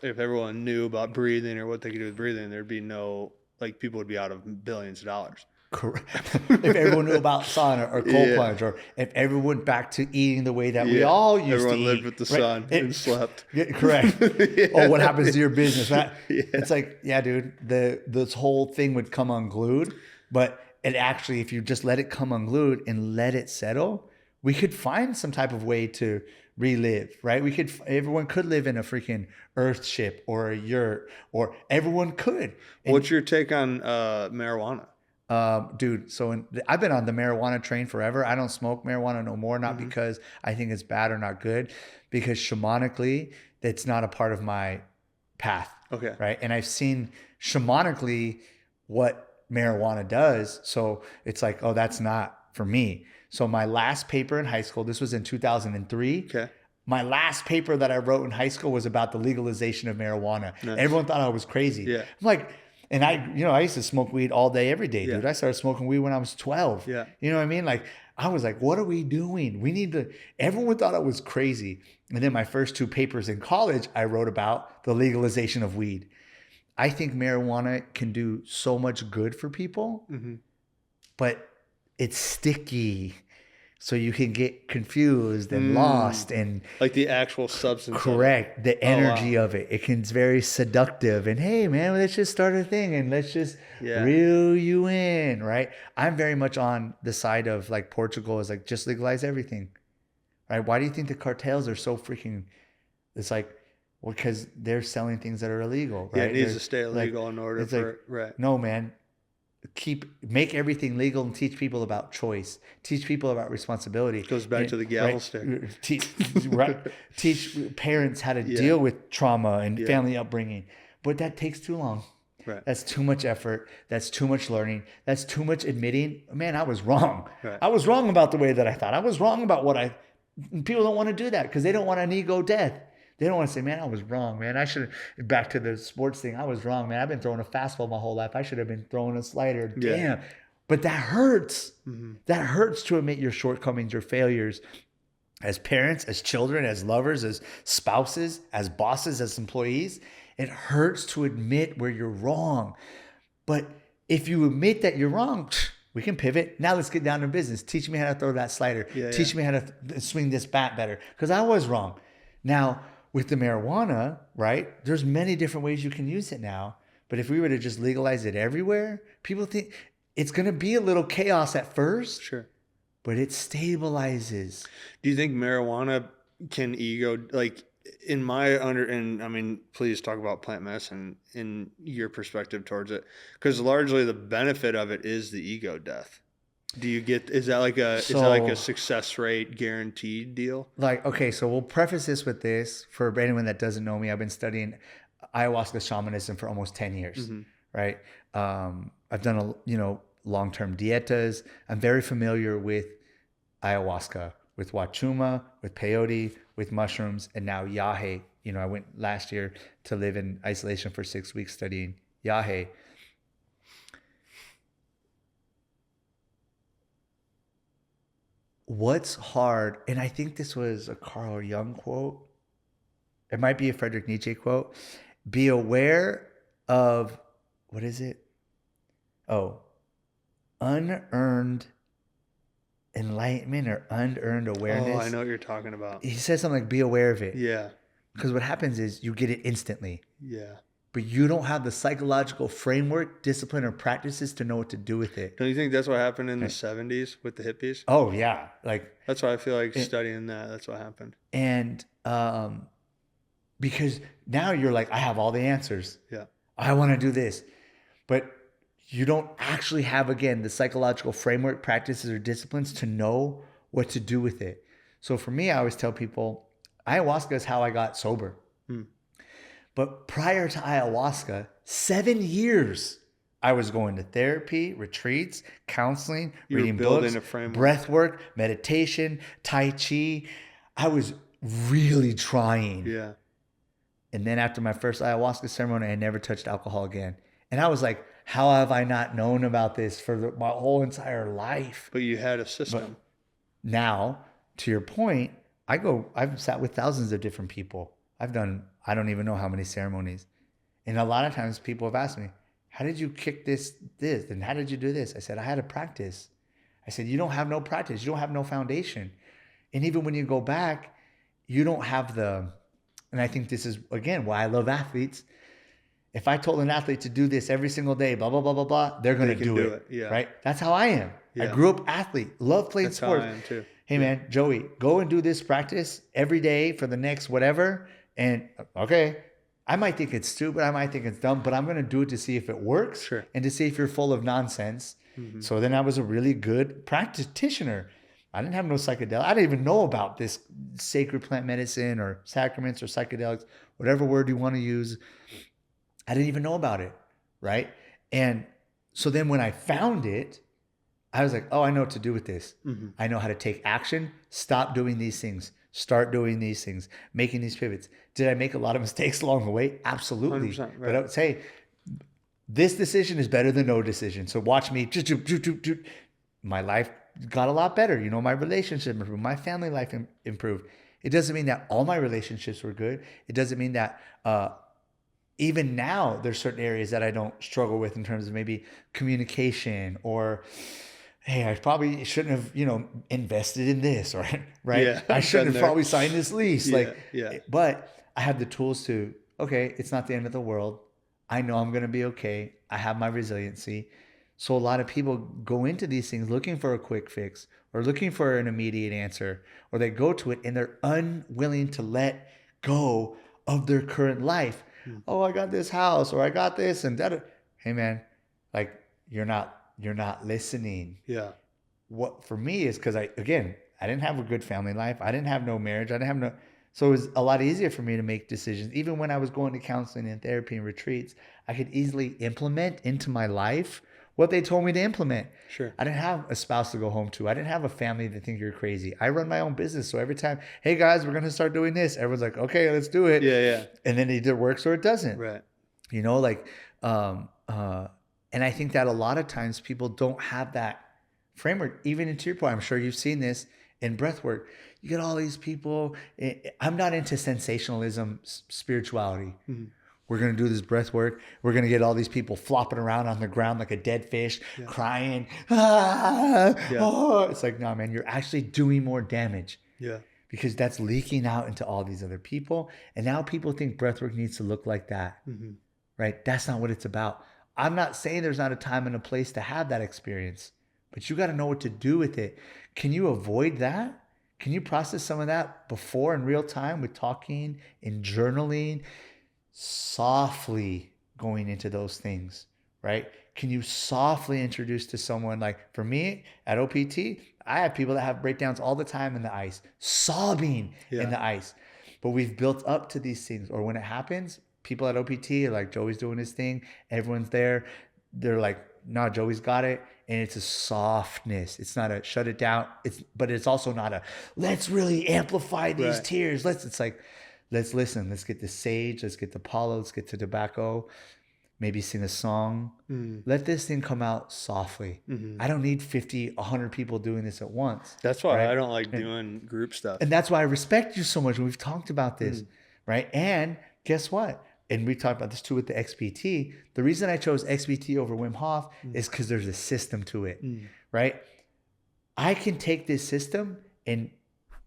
if everyone knew about breathing or what they could do with breathing, there'd be no, like, people would be out of billions of dollars.
Correct. If everyone knew about sauna or cold plunge, or if everyone went back to eating the way that we all used
Everyone
to eat.
lived with the sun and slept.
Yeah, correct. Oh, what happens to your business? Right?
Yeah.
It's like, yeah, dude, this whole thing would come unglued. But it actually, if you just let it come unglued and let it settle, we could find some type of way to relive, right? Everyone could live in a freaking earth ship or a yurt, or everyone could.
What's your take on marijuana?
Dude, I've been on the marijuana train forever. I don't smoke marijuana no more, not because I think it's bad or not good, because shamanically, that's not a part of my path.
Okay.
Right. And I've seen shamanically what marijuana does. So it's like, oh, that's not for me. So my last paper in high school, this was in 2003.
Okay.
My last paper that I wrote in high school was about the legalization of marijuana.
Nice.
Everyone thought I was crazy.
Yeah.
I'm like, and I used to smoke weed all day, every day, dude.
Yeah.
I started smoking weed when I was 12.
Yeah.
You know what I mean? Like, I was like, what are we doing? We need to, everyone thought I was crazy. And then my first 2 papers in college, I wrote about the legalization of weed. I think marijuana can do so much good for people, but it's sticky. So you can get confused and lost and
like the actual substance.
Correct. The energy of it. It's very seductive. And hey, man, let's just start a thing and let's just reel you in, right? I'm very much on the side of like Portugal is like just legalize everything, right? Why do you think the cartels are so freaking? It's like, well, because they're selling things that are illegal, right?
Yeah, it needs to stay illegal in order for right.
No, man. Make everything legal and teach people about choice. Teach people about responsibility.
Goes back to the gavel stick.
Teach parents how to deal with trauma and family upbringing. But that takes too long.
Right.
That's too much effort. That's too much learning. That's too much admitting, man, I was wrong.
Right.
I was wrong about the way that I thought. I was wrong about people don't want to do that because they don't want an ego death. They don't want to say, man, I was wrong, man. I should have, back to the sports thing. I was wrong, man. I've been throwing a fastball my whole life. I should have been throwing a slider.
Yeah.
Damn. But that hurts. That hurts to admit your shortcomings, your failures as parents, as children, as lovers, as spouses, as bosses, as employees. It hurts to admit where you're wrong. But if you admit that you're wrong, we can pivot. Now let's get down to business. Teach me how to throw that slider. Teach me how to swing this bat better because I was wrong. Now, with the marijuana, right, there's many different ways you can use it now. But if we were to just legalize it everywhere, people think it's going to be a little chaos at first.
Sure.
But it stabilizes.
Do you think marijuana can like in my and I mean, please talk about plant medicine in your perspective towards it. Because largely the benefit of it is the ego death. Do you get, is that like a success rate guaranteed deal?
Like, okay, so we'll preface this with this for anyone that doesn't know me. I've been studying ayahuasca shamanism for almost 10 years, right? I've done, long-term dietas. I'm very familiar with ayahuasca, with wachuma, with peyote, with mushrooms, and now yahe. I went last year to live in isolation for 6 weeks studying yahe. What's hard, and I think this was a Carl Jung quote. It might be a Friedrich Nietzsche quote. Be aware of, what is it? Oh, unearned enlightenment or unearned awareness.
Oh, I know what you're talking about.
He says something like, be aware of it.
Yeah.
Because what happens is you get it instantly.
Yeah.
But you don't have the psychological framework, discipline, or practices to know what to do with it.
Don't you think that's what happened in the 70s with the hippies?
Oh, yeah.
That's why I feel like studying that. That's what happened.
And because now you're like, I have all the answers.
Yeah.
I want to do this. But you don't actually have, again, the psychological framework, practices, or disciplines to know what to do with it. So for me, I always tell people, ayahuasca is how I got sober. But prior to ayahuasca, 7 years, I was going to therapy, retreats, counseling, reading books, breath work, meditation, Tai Chi. I was really trying.
Yeah.
And then after my first ayahuasca ceremony, I never touched alcohol again. And I was like, how have I not known about this for my whole entire life?
But you had a system.
But now, to your point, I've sat with thousands of different people. I've done, I don't even know how many ceremonies. And a lot of times people have asked me, how did you kick this? And how did you do this? I said, I had a practice. I said, you don't have no practice. You don't have no foundation. And even when you go back, you don't have and I think this is, again, why I love athletes. If I told an athlete to do this every single day, blah, blah, blah, blah, blah, they're going to do it.
Yeah.
Right? That's how I am.
Yeah.
I grew up athlete, love playing sports.
How I am too.
Hey man, Joey, go and do this practice every day for the next whatever. And okay, I might think it's stupid, I might think it's dumb, but I'm going to do it to see if it works
Sure.
and to see if you're full of nonsense.
Mm-hmm.
So then I was a really good practitioner. I didn't have no psychedelic. I didn't even know about this sacred plant medicine or sacraments or psychedelics, whatever word you want to use. I didn't even know about it, right? And so then when I found it, I was like, oh, I know what to do with this.
Mm-hmm.
I know how to take action, stop doing these things, start doing these things, making these pivots. Did I make a lot of mistakes along the way? Absolutely.
100%, right.
But I would say this decision is better than no decision. So watch me. My life got a lot better. You know, my relationship improved, my family life improved. It doesn't mean that all my relationships were good. It doesn't mean that even now there's certain areas that I don't struggle with in terms of maybe communication or, hey, I probably shouldn't have, invested in this, or right?
Yeah,
I shouldn't have
there.
probably signed this lease.
Yeah.
But I have the tools to, okay, it's not the end of the world. I know I'm going to be okay. I have my resiliency. So a lot of people go into these things looking for a quick fix or looking for an immediate answer, or they go to it and they're unwilling to let go of their current life. Oh, I got this house, or I got this and that. Hey man, like you're not listening.
Yeah.
What for me is because I didn't have a good family life. I didn't have no marriage. I didn't have no. So it was a lot easier for me to make decisions. Even when I was going to counseling and therapy and retreats, I could easily implement into my life what they told me to implement.
Sure.
I didn't have a spouse to go home to. I didn't have a family to think you're crazy. I run my own business. So every time, hey guys, we're going to start doing this. Everyone's like, okay, let's do it.
Yeah.
And then it either works or it doesn't.
Right.
And I think that a lot of times people don't have that framework. Even into your point, I'm sure you've seen this in breathwork. You get all these people. I'm not into sensationalism, spirituality.
Mm-hmm.
We're going to do this breath work. We're going to get all these people flopping around on the ground like a dead fish, crying. Oh. It's like, no, man, you're actually doing more damage.
Yeah.
Because that's leaking out into all these other people. And now people think breath work needs to look like that.
Mm-hmm.
Right? That's not what it's about. I'm not saying there's not a time and a place to have that experience, but you got to know what to do with it. Can you avoid that? Can you process some of that before in real time with talking and journaling? Softly going into those things, right? Can you softly introduce to someone, like for me at OPT, I have people that have breakdowns all the time in the ice, sobbing in the ice. But we've built up to these things. Or when it happens, people at OPT are like, Joey's doing his thing. Everyone's there. They're like, no, Joey's got it. And it's a softness. It's not a shut it down. But it's also not a let's really amplify these tears. It's like, let's listen. Let's get the sage. Let's get the palo. Let's get to tobacco. Maybe sing a song. Let this thing come out softly. Mm-hmm. I don't need 50, 100 people doing this at once.
That's why I don't like doing group stuff.
And that's why I respect you so much. We've talked about this, right? And guess what? And we talked about this too with the XPT. The reason I chose XPT over Wim Hof is because there's a system to it, right? I can take this system and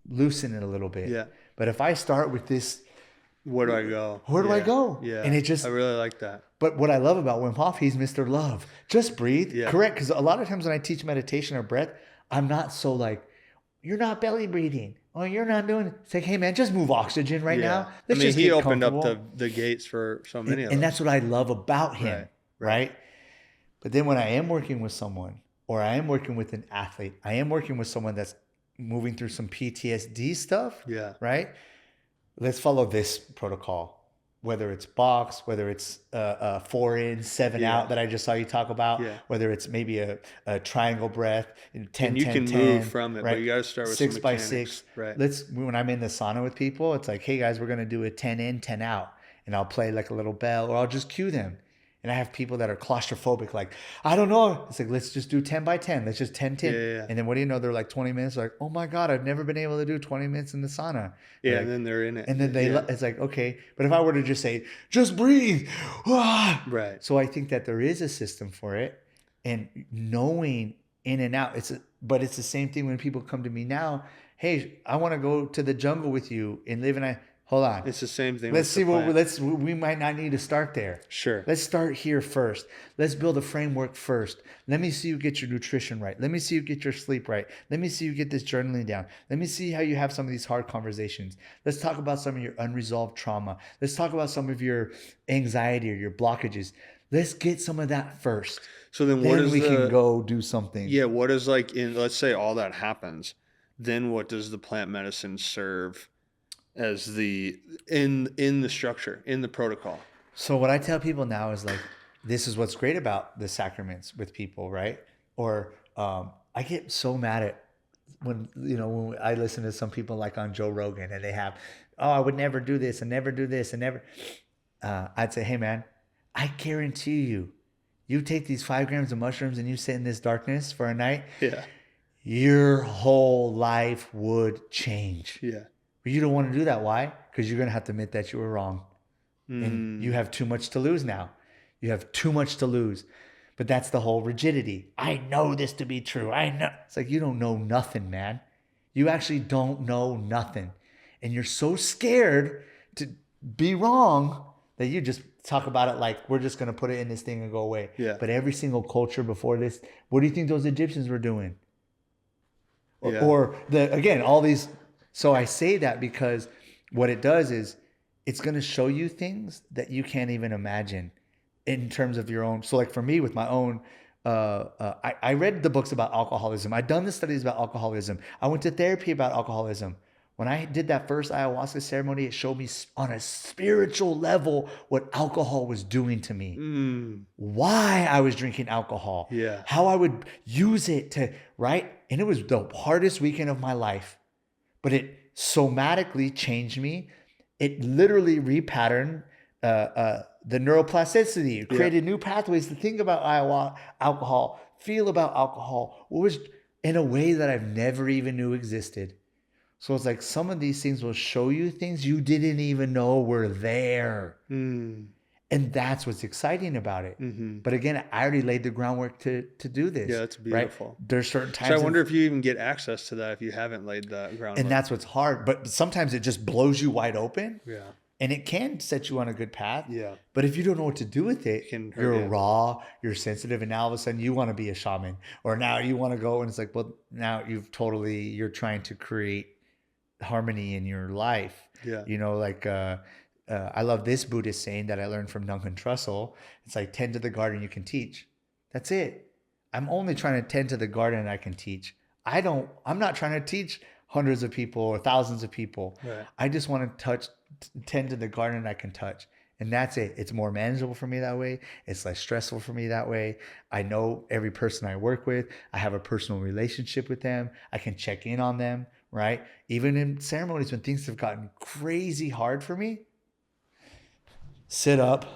loosen it a little bit.
Yeah.
But if I start with this,
where do I go?
Where do I go?
Yeah.
And I
really like that.
But what I love about Wim Hof, he's Mr. Love. Just breathe.
Yeah.
Correct. Because a lot of times when I teach meditation or breath, I'm not so like, you're not belly breathing. Oh, you're not doing it. It's like, hey man, just move oxygen right now.
Let's just he opened up the gates for so many of us.
And that's what I love about him. Right. But then when I am working with someone, or I am working with an athlete, I am working with someone that's moving through some PTSD stuff.
Yeah.
Right. Let's follow this protocol. Whether it's box, whether it's 4 in, 7 out that I just saw you talk about, whether it's maybe a triangle breath, 10,
and you
10,
can
10,
move from it,
right?
but you got to start with
6
some
by
mechanics.
6.
Right.
When I'm in the sauna with people, it's like, hey guys, we're gonna do a 10 in, 10 out, and I'll play like a little bell, or I'll just cue them. And I have people that are claustrophobic, like, I don't know. It's like, let's just do 10 by 10. Let's just 10, 10.
Yeah.
And then what do you know? They're like 20 minutes, like, oh my God, I've never been able to do 20 minutes in the sauna.
Yeah,
like,
and then they're in it.
And then it's like, okay. But if I were to just say, just breathe.
Right.
So I think that there is a system for it. And knowing in and out, but it's the same thing when people come to me now. Hey, I want to go to the jungle with you and live in Hold on.
It's the same thing.
Let's
with
see
the plant.
we might not need to start there.
Sure.
Let's start here first. Let's build a framework first. Let me see you get your nutrition right. Let me see you get your sleep right. Let me see you get this journaling down. Let me see how you have some of these hard conversations. Let's talk about some of your unresolved trauma. Let's talk about some of your anxiety or your blockages. Let's get some of that first.
So then what is
we can go do something.
Yeah, what is like let's say all that happens, then what does the plant medicine serve as in the structure, in the protocol?
So what I tell people now is like, this is what's great about the sacraments with people, right? Or I get so mad at when I listen to some people like on Joe Rogan and they have, oh, I would never do this and never do this and never. I'd say, hey man, I guarantee you take these 5 grams of mushrooms and you sit in this darkness for a night.
Yeah.
Your whole life would change.
Yeah.
But you don't want to do that. Why? Because you're going to have to admit that you were wrong. And you have too much to lose now. You have too much to lose. But that's the whole rigidity. I know this to be true. I know. It's like, you don't know nothing, man. You actually don't know nothing. And you're so scared to be wrong that you just talk about it like, we're just going to put it in this thing and go away.
Yeah.
But every single culture before this, what do you think those Egyptians were doing?
Yeah.
Or again, all these. So I say that because what it does is it's going to show you things that you can't even imagine in terms of your own. So like for me with my own, I read the books about alcoholism. I'd done the studies about alcoholism. I went to therapy about alcoholism. When I did that first ayahuasca ceremony, it showed me on a spiritual level what alcohol was doing to me. Why I was drinking alcohol.
Yeah.
How I would use it to, right? And it was the hardest weekend of my life. But it somatically changed me. It literally repatterned the neuroplasticity, created new pathways to think about alcohol, feel about alcohol, what was in a way that I've never even knew existed. So it's like some of these things will show you things you didn't even know were there. And that's what's exciting about it. But again, I already laid the groundwork to do this.
Yeah, that's beautiful.
Right? There's certain times.
So I wonder if you even get access to that if you haven't laid that groundwork.
And that's what's hard. But sometimes it just blows you wide open.
Yeah.
And it can set you on a good path.
Yeah.
But if you don't know what to do with it, you're raw, you're sensitive, and now all of a sudden you want to be a shaman. Or now you want to go and it's like, well, now you're trying to create harmony in your life.
Yeah.
Like I love this Buddhist saying that I learned from Duncan Trussell. It's like, tend to the garden you can teach. That's it. I'm only trying to tend to the garden I can teach. I'm not trying to teach hundreds of people or thousands of people.
Right.
I just want to tend to the garden I can touch. And that's it. It's more manageable for me that way. It's less stressful for me that way. I know every person I work with. I have a personal relationship with them. I can check in on them, right? Even in ceremonies when things have gotten crazy hard for me, sit up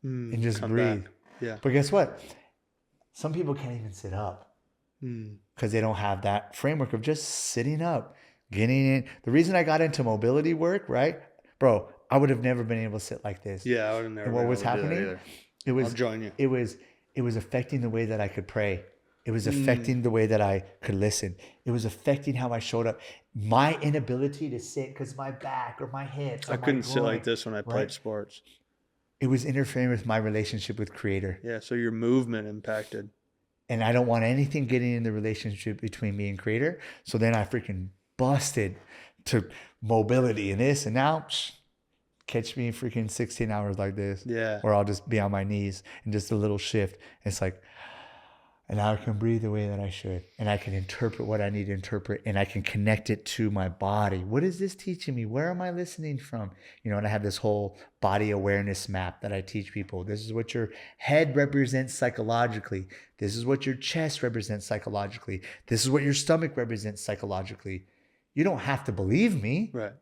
and just breathe.
Back. Yeah.
But guess what? Some people can't even sit up because they don't have that framework of just sitting up, getting in. The reason I got into mobility work, right? Bro, I would have never been able to sit like this.
Yeah, I would have never.
And what was happening? It was.
I'll join you.
It was affecting the way that I could pray. It was affecting the way that I could listen. It was affecting how I showed up. My inability to sit because my back or my hips. Or
I couldn't
my groin,
sit like this when I played sports.
It was interfering with my relationship with Creator.
Yeah, so your movement impacted.
And I don't want anything getting in the relationship between me and Creator. So then I freaking busted to mobility and this. And now, catch me freaking 16 hours like this.
Yeah.
Or I'll just be on my knees and just a little shift. It's like, and now I can breathe the way that I should. And I can interpret what I need to interpret. And I can connect it to my body. What is this teaching me? Where am I listening from? And I have this whole body awareness map that I teach people. This is what your head represents psychologically. This is what your chest represents psychologically. This is what your stomach represents psychologically. You don't have to believe me.
Right.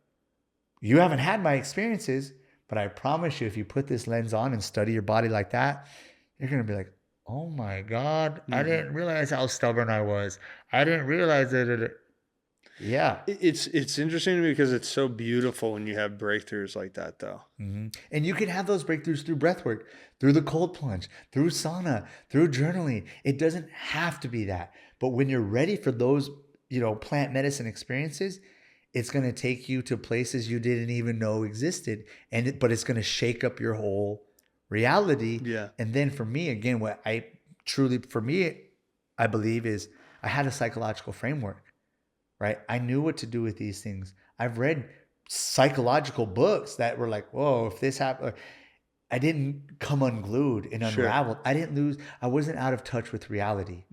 You haven't had my experiences, but I promise you, if you put this lens on and study your body like that, you're going to be like, oh my God, I didn't realize how stubborn I was. I didn't realize that. Yeah.
It's interesting to me because it's so beautiful when you have breakthroughs like that, though.
Mm-hmm. And you can have those breakthroughs through breath work, through the cold plunge, through sauna, through journaling. It doesn't have to be that. But when you're ready for those plant medicine experiences, it's going to take you to places you didn't even know existed. But it's going to shake up your whole reality.
Yeah.
And then for me, again, for me, I believe is I had a psychological framework, right? I knew what to do with these things. I've read psychological books that were like, whoa, if this happened, I didn't come unglued and unraveled. Sure. I wasn't out of touch with reality.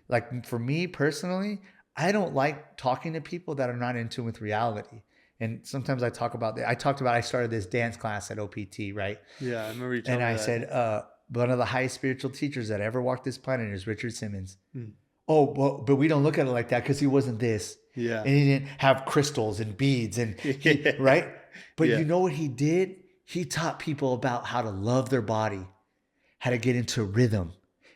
Like for me personally, I don't like talking to people that are not in tune with reality. And sometimes I talk about that. I started this dance class at OPT, right?
Yeah, I remember you telling me that.
And I said, one of the highest spiritual teachers that ever walked this planet is Richard Simmons. Oh, but we don't look at it like that because he wasn't this.
Yeah.
And he didn't have crystals and beads and right? But you know what he did? He taught people about how to love their body, how to get into rhythm,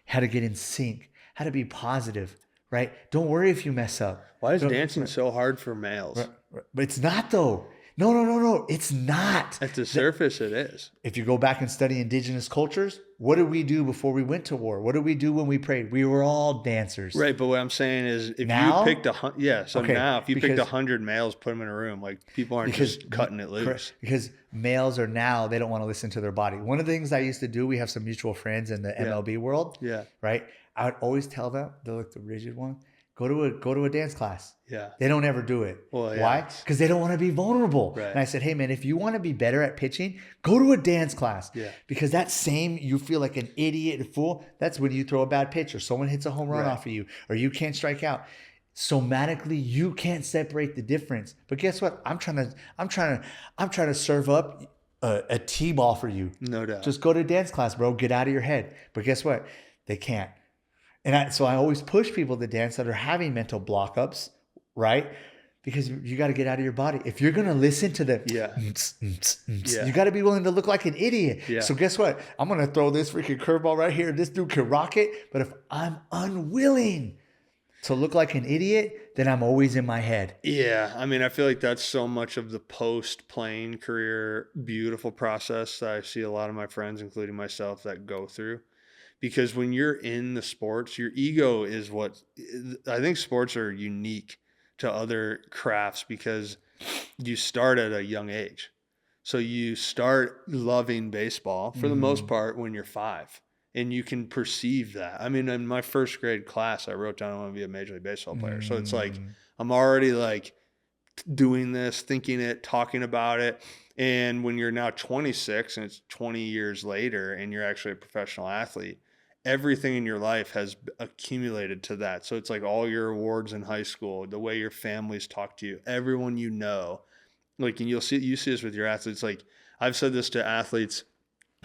how to get in sync, how to be positive, right? Don't worry if you mess up.
Why is dancing so hard for males?
But it's not though. No. It's not.
At the surface, it is.
If you go back and study indigenous cultures, what did we do before we went to war? What did we do when we prayed? We were all dancers.
Right, but what I'm saying is if
now,
you picked if you picked 100 males, put them in a room, like people aren't just cutting it loose.
Because males are now, they don't want to listen to their body. One of the things I used to do, we have some mutual friends in the MLB world.
Yeah.
Right? I would always tell them, they're like the rigid one, go to a dance class.
Yeah.
They don't ever do it.
Well, yeah.
Why? Because they don't want to be vulnerable.
Right.
And I said, hey man, if you want to be better at pitching, go to a dance class.
Yeah.
Because that same, you feel like an idiot, a fool, that's when you throw a bad pitch or someone hits a home run off of you or you can't strike out. Somatically, you can't separate the difference. But guess what? I'm trying to serve up a T-ball for you.
No doubt.
Just go to dance class, bro. Get out of your head. But guess what? They can't. So I always push people to dance that are having mental block-ups, right? Because you got to get out of your body. If you're going to listen to the you got to be willing to look like an idiot.
Yeah.
So guess what? I'm going to throw this freaking curveball right here. This dude can rock it. But if I'm unwilling to look like an idiot, then I'm always in my head.
Yeah. I mean, I feel like that's so much of the post-playing career beautiful process that I see a lot of my friends, including myself, that go through. Because when you're in the sports, your ego is what I think sports are unique to other crafts because you start at a young age. So you start loving baseball for the most part when you're 5 and you can perceive that. I mean, in my first grade class, I wrote down I want to be a Major League Baseball player. So it's like, I'm already like doing this, thinking it, talking about it. And when you're now 26 and it's 20 years later and you're actually a professional athlete, everything in your life has accumulated to that. So it's like all your awards in high school, the way your families talk to you, everyone you know, like, and you see this with your athletes. Like I've said this to athletes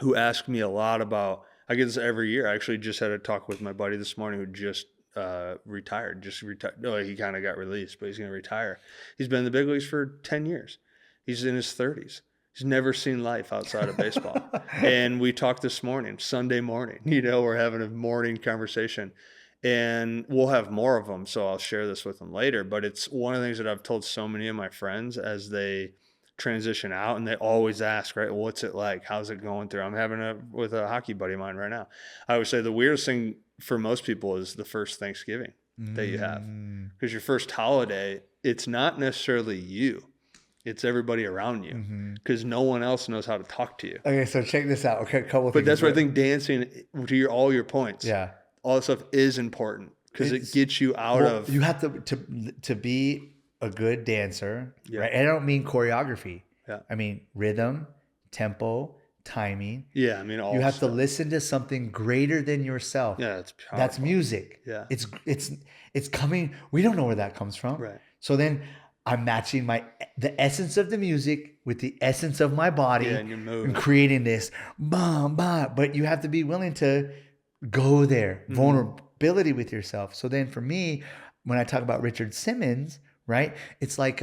who ask me a lot about, I get this every year. I actually just had a talk with my buddy this morning who just retired. No, he kind of got released, but he's going to retire. He's been in the big leagues for 10 years. He's in his 30s. He's never seen life outside of baseball. And we talked this morning, Sunday morning, we're having a morning conversation and we'll have more of them. So I'll share this with them later, but it's one of the things that I've told so many of my friends as they transition out and they always ask, right? What's it like? How's it going through? I'm having with a hockey buddy of mine right now. I would say the weirdest thing for most people is the first Thanksgiving that you have because your first holiday, it's not necessarily you. It's everybody around you because no one else knows how to talk to you.
Okay, so check this out. Okay,
but that's why I think dancing, to all your points, all that stuff is important because it gets you out of.
You have to be a good dancer, right? And I don't mean choreography. Yeah. I mean rhythm, tempo, timing.
Yeah, I mean all.
You have to listen to something greater than yourself.
Yeah, it's powerful.
That's music.
Yeah,
it's coming. We don't know where that comes from.
Right.
So then I'm matching the essence of the music with the essence of my body and creating this bam, bam. But you have to be willing to go there, vulnerability with yourself. So then for me, when I talk about Richard Simmons, right, it's like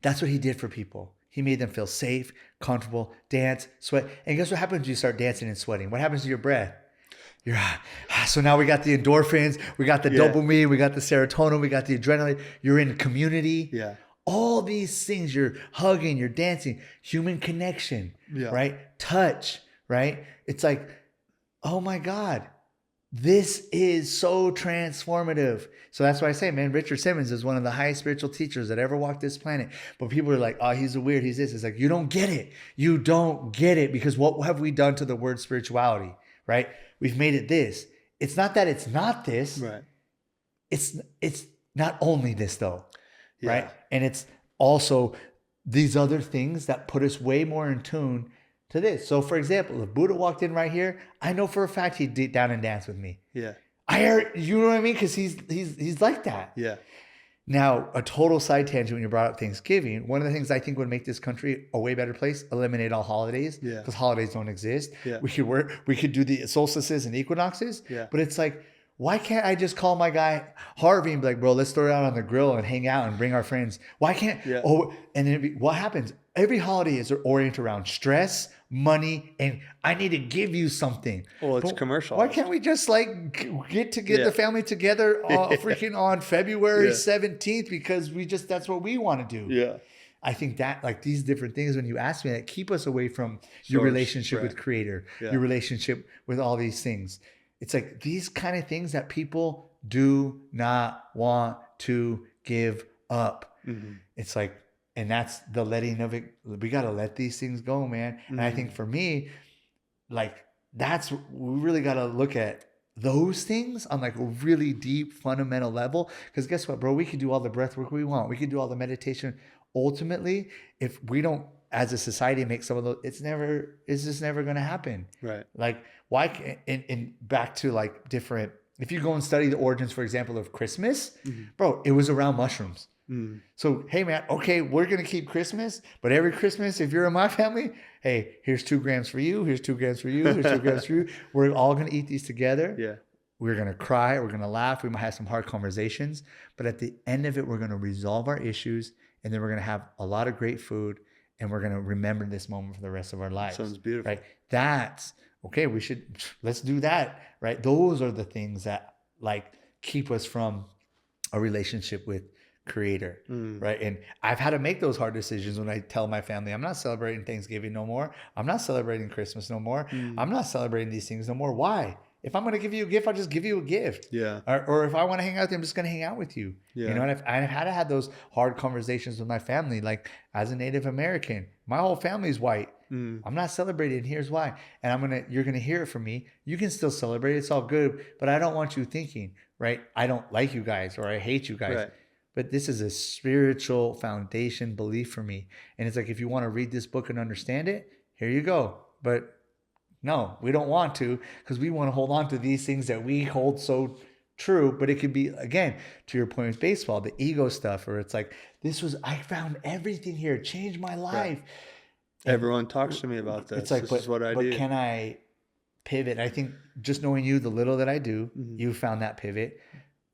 that's what he did for people. He made them feel safe, comfortable, dance, sweat. And guess what happens when you start dancing and sweating? What happens to your breath? So now we got the endorphins, we got the dopamine, we got the serotonin, we got the adrenaline. You're in community.
Yeah.
All these things, you're hugging, you're dancing, human connection, right? Touch, right? It's like, oh my God, This is so transformative. So that's why I say, man, Richard Simmons is one of the highest spiritual teachers that ever walked this planet. But people are like, oh, he's a weird, he's this. It's like, you don't get it. You don't get it, because what have we done to the word spirituality, right? We've made it this. It's not that it's not this.
Right.
It's not only this though,
Yeah.
right? And it's also these other things that put us way more in tune to this. So for example, if Buddha walked in right here, I know for a fact he'd get down and dance with me.
Yeah.
I heard, you know what I mean? Because he's like that.
Yeah.
Now, a total side tangent when you brought up Thanksgiving. One of the things I think would make this country a way better place: eliminate all holidays.
Yeah.
Because holidays don't exist.
Yeah.
We could do the solstices and equinoxes.
Yeah.
But it's like, why can't I just call my guy Harvey and be like, bro, let's throw it out on the grill and hang out and bring our friends? Why can't?
Yeah.
Oh, and then what happens? Every holiday is oriented around stress, money, and I need to give you something.
Well, it's
But
commercial.
why can't we just like get
Yeah.
the family together freaking on February
Yeah.
17th, because that's what we want to do.
Yeah.
I think that like these different things, when you ask me, that keep us away from your
Source,
relationship
right.
with Creator,
Yeah.
your relationship with all these things. It's like these kind of things that people do not want to give up.
Mm-hmm.
It's like, and that's the letting of it. We got to let these things go, man. And I think for me, like we really got to look at those things on like a really deep fundamental level. Because guess what, bro? We could do all the breath work we want. We could do all the meditation. Ultimately, if we don't, as a society, make some of those, it's just never going to happen.
Right.
Like why can't, and back to like different, if you go and study the origins, for example, of Christmas, bro, it was around mushrooms. So, hey man, okay, we're going to keep Christmas, but every Christmas, if you're in my family, hey, here's 2 grams for you. Here's 2 grams for you. Here's 2 grams for you. We're all going to eat these together.
Yeah.
We're going to cry. We're going to laugh. We might have some hard conversations, but at the end of it, we're going to resolve our issues, and then we're going to have a lot of great food, and we're going to remember this moment for the rest of our lives.
Sounds beautiful.
Right? That's okay. Let's do that. Right? Those are the things that like keep us from a relationship with Creator. Right? And I've had to make those hard decisions when I tell my family, I'm not celebrating Thanksgiving no more. I'm not celebrating Christmas no more. I'm not celebrating these things no more. Why? If I'm going to give you a gift, I'll just give you a gift.
Yeah.
Or if I want to hang out with you, I'm just going to hang out with you.
Yeah.
You know, and I've had to have those hard conversations with my family. Like as a Native American, my whole family's white. I'm not celebrating. Here's why. And you're going to hear it from me. You can still celebrate. It's all good. But I don't want you thinking, right, I don't like you guys or I hate you guys. Right. But this is a spiritual foundation belief for me. And it's like, if you want to read this book and understand it, here you go. But no, we don't want to, because we want to hold on to these things that we hold so true. But it could be, again, to your point with baseball, the ego stuff, or it's like, I found everything here, changed my life. Right.
Everyone talks to me about this.
It's like,
this is what I do.
But can I pivot? I think just knowing you, the little that I do, you found that pivot.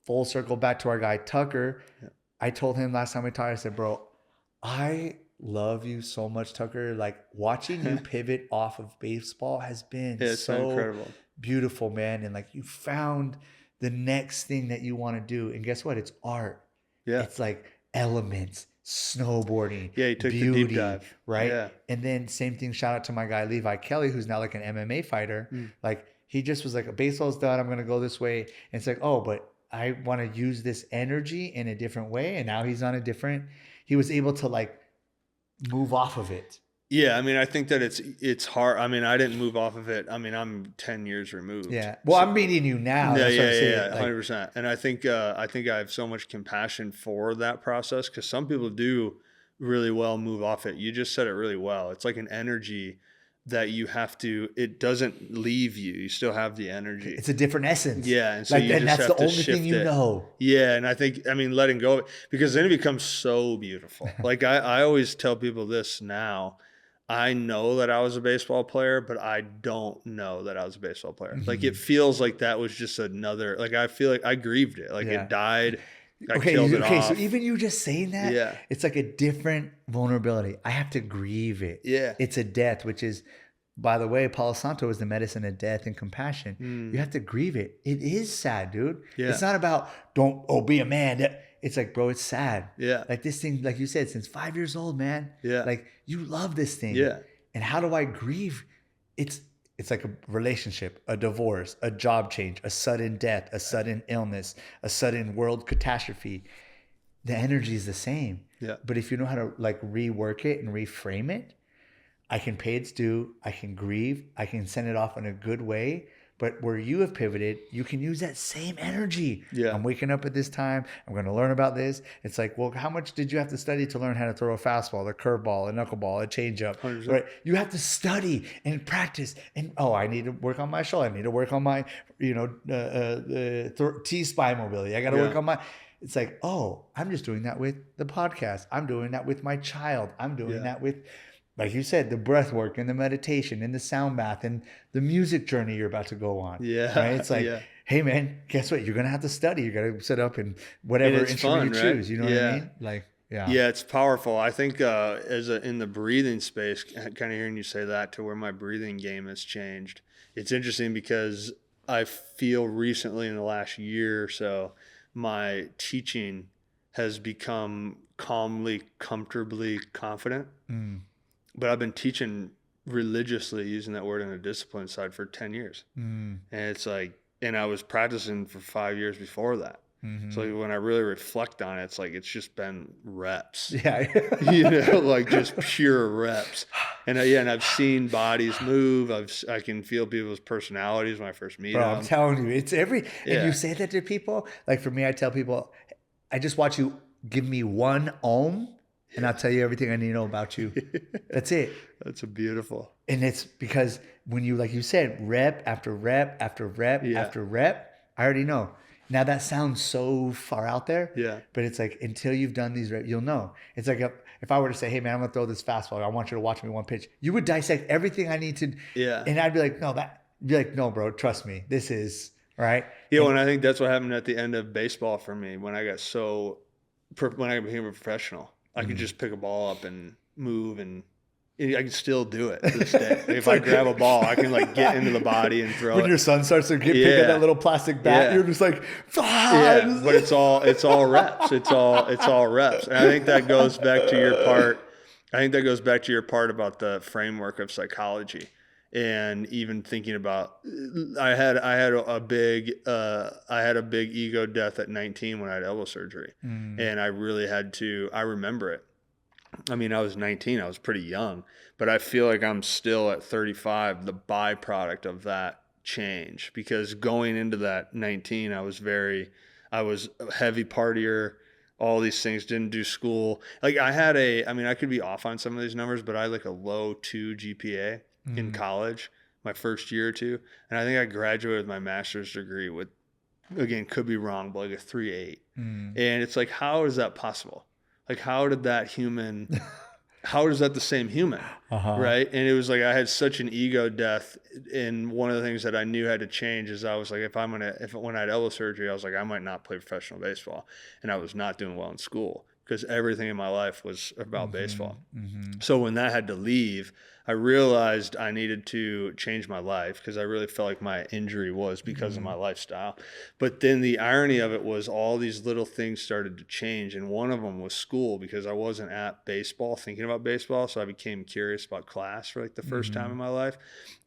Full circle back to our guy, Tucker. Yeah. I told him last time we talked, I said, bro, I love you so much, Tucker. Like watching you pivot off of baseball has been so incredible, beautiful, man. And like you found the next thing that you want to do. And guess what? It's art. Yeah. It's like elements, snowboarding.
Yeah, you took the deep dive.
Right?
Yeah.
And then same thing, shout out to my guy, Levi Kelly, who's now like an MMA fighter. Like he just was like, baseball's done. I'm going to go this way. And it's like, oh, but I want to use this energy in a different way. And now he was able to like move off of it.
Yeah. I mean, I think that it's hard. I mean, I didn't move off of it. I mean, I'm 10 years removed.
Yeah. Well, I'm meeting you now.
Yeah.
That's what I'm saying.
Yeah. 100%. And I think I have so much compassion for that process, because some people do really well move off it. You just said it really well. It's like an energy that you have to, it doesn't leave you. You still have the energy.
It's a different essence.
Yeah. And so like, and that's the only thing you know.
Yeah.
And I think, letting go of it, because then it becomes so beautiful. Like I always tell people this now. I know that I was a baseball player, but I don't know that I was a baseball player. Like it feels like that was just another, like I feel like I grieved it. Like it died. I killed it off.
So even you just saying that, it's like a different vulnerability. I have to grieve it.
Yeah.
It's a death, which is, by the way, Palo Santo is the medicine of death and compassion. You have to grieve it. It is sad, dude. Yeah. It's not about be a man. It's like, bro, it's sad.
Yeah.
Like this thing, like you said, since 5 years old, man.
Yeah.
Like you love this thing.
Yeah.
And how do I grieve? It's It's like a relationship, a divorce, a job change, a sudden death, a sudden illness, a sudden world catastrophe. The energy is the same.
Yeah.
But if you know how to like rework it and reframe it, I can pay its due, I can grieve, I can send it off in a good way. But where you have pivoted, you can use that same energy.
Yeah.
I'm waking up at this time. I'm going to learn about this. It's like, well, how much did you have to study to learn how to throw a fastball, a curveball, a knuckleball, a changeup?
100%.
Right? You have to study and practice. And I need to work on my shoulder. I need to work on my, T-spine mobility. I got to work on my. It's like, I'm just doing that with the podcast. I'm doing that with my child. I'm doing that with, like you said, the breath work and the meditation and the sound bath and the music journey you're about to go on.
Yeah.
Right? It's like, hey man, guess what? You're going to have to study. You're going to sit up and whatever instrument you choose. You know what I mean? Like, yeah,
it's powerful. I think in the breathing space, kind of hearing you say that to where my breathing game has changed. It's interesting because I feel recently in the last year or so, my teaching has become calmly, comfortably confident. But I've been teaching religiously, using that word in a discipline side, for 10 years. And it's like, and I was practicing for 5 years before that. So when I really reflect on it, it's like, it's just been reps.
Yeah.
Like just pure reps. And and I've seen bodies move. I can feel people's personalities when I first meet them.
I'm telling you, it's and you say that to people. Like for me, I tell people, I just want you give me one Om. And I'll tell you everything I need to know about you. That's it.
That's a beautiful.
And it's because when you, like you said, rep after rep after rep after rep, I already know. Now that sounds so far out there.
Yeah.
But it's like, until you've done these reps, you'll know. It's like if I were to say, hey man, I'm going to throw this fastball. I want you to watch me one pitch. You would dissect everything I need to.
Yeah.
And I'd be like, no, bro, trust me. This is, right?
Yeah. And I think that's what happened at the end of baseball for me when I became a professional. I could just pick a ball up and move, and I can still do it to this day. If I grab a ball, I can like get into the body and throw it.
When your son starts to pick at that little plastic bat, you're just like,
but it's all reps. It's all reps. And I think that goes back to your part. About the framework of psychology. And even thinking about, I had a big ego death at 19 when I had elbow surgery, and I really had to. I remember it. I mean, I was 19. I was pretty young, but I feel like I'm still at 35, the byproduct of that change. Because going into that 19, I was a heavy partier. All these things, didn't do school. Like I could be off on some of these numbers, but I had like a low 2 GPA. In college, my first year or two. And I think I graduated with my master's degree with, again, could be wrong, but like a 3.8. And it's like, how is that possible? Like, how does that the same human? Right? And it was like, I had such an ego death. And one of the things that I knew had to change is I was like, when I had elbow surgery, I was like, I might not play professional baseball. And I was not doing well in school because everything in my life was about baseball. So when that had to leave, I realized I needed to change my life because I really felt like my injury was because of my lifestyle. But then the irony of it was all these little things started to change. And one of them was school, because I wasn't at baseball, thinking about baseball. So I became curious about class for like the first time in my life.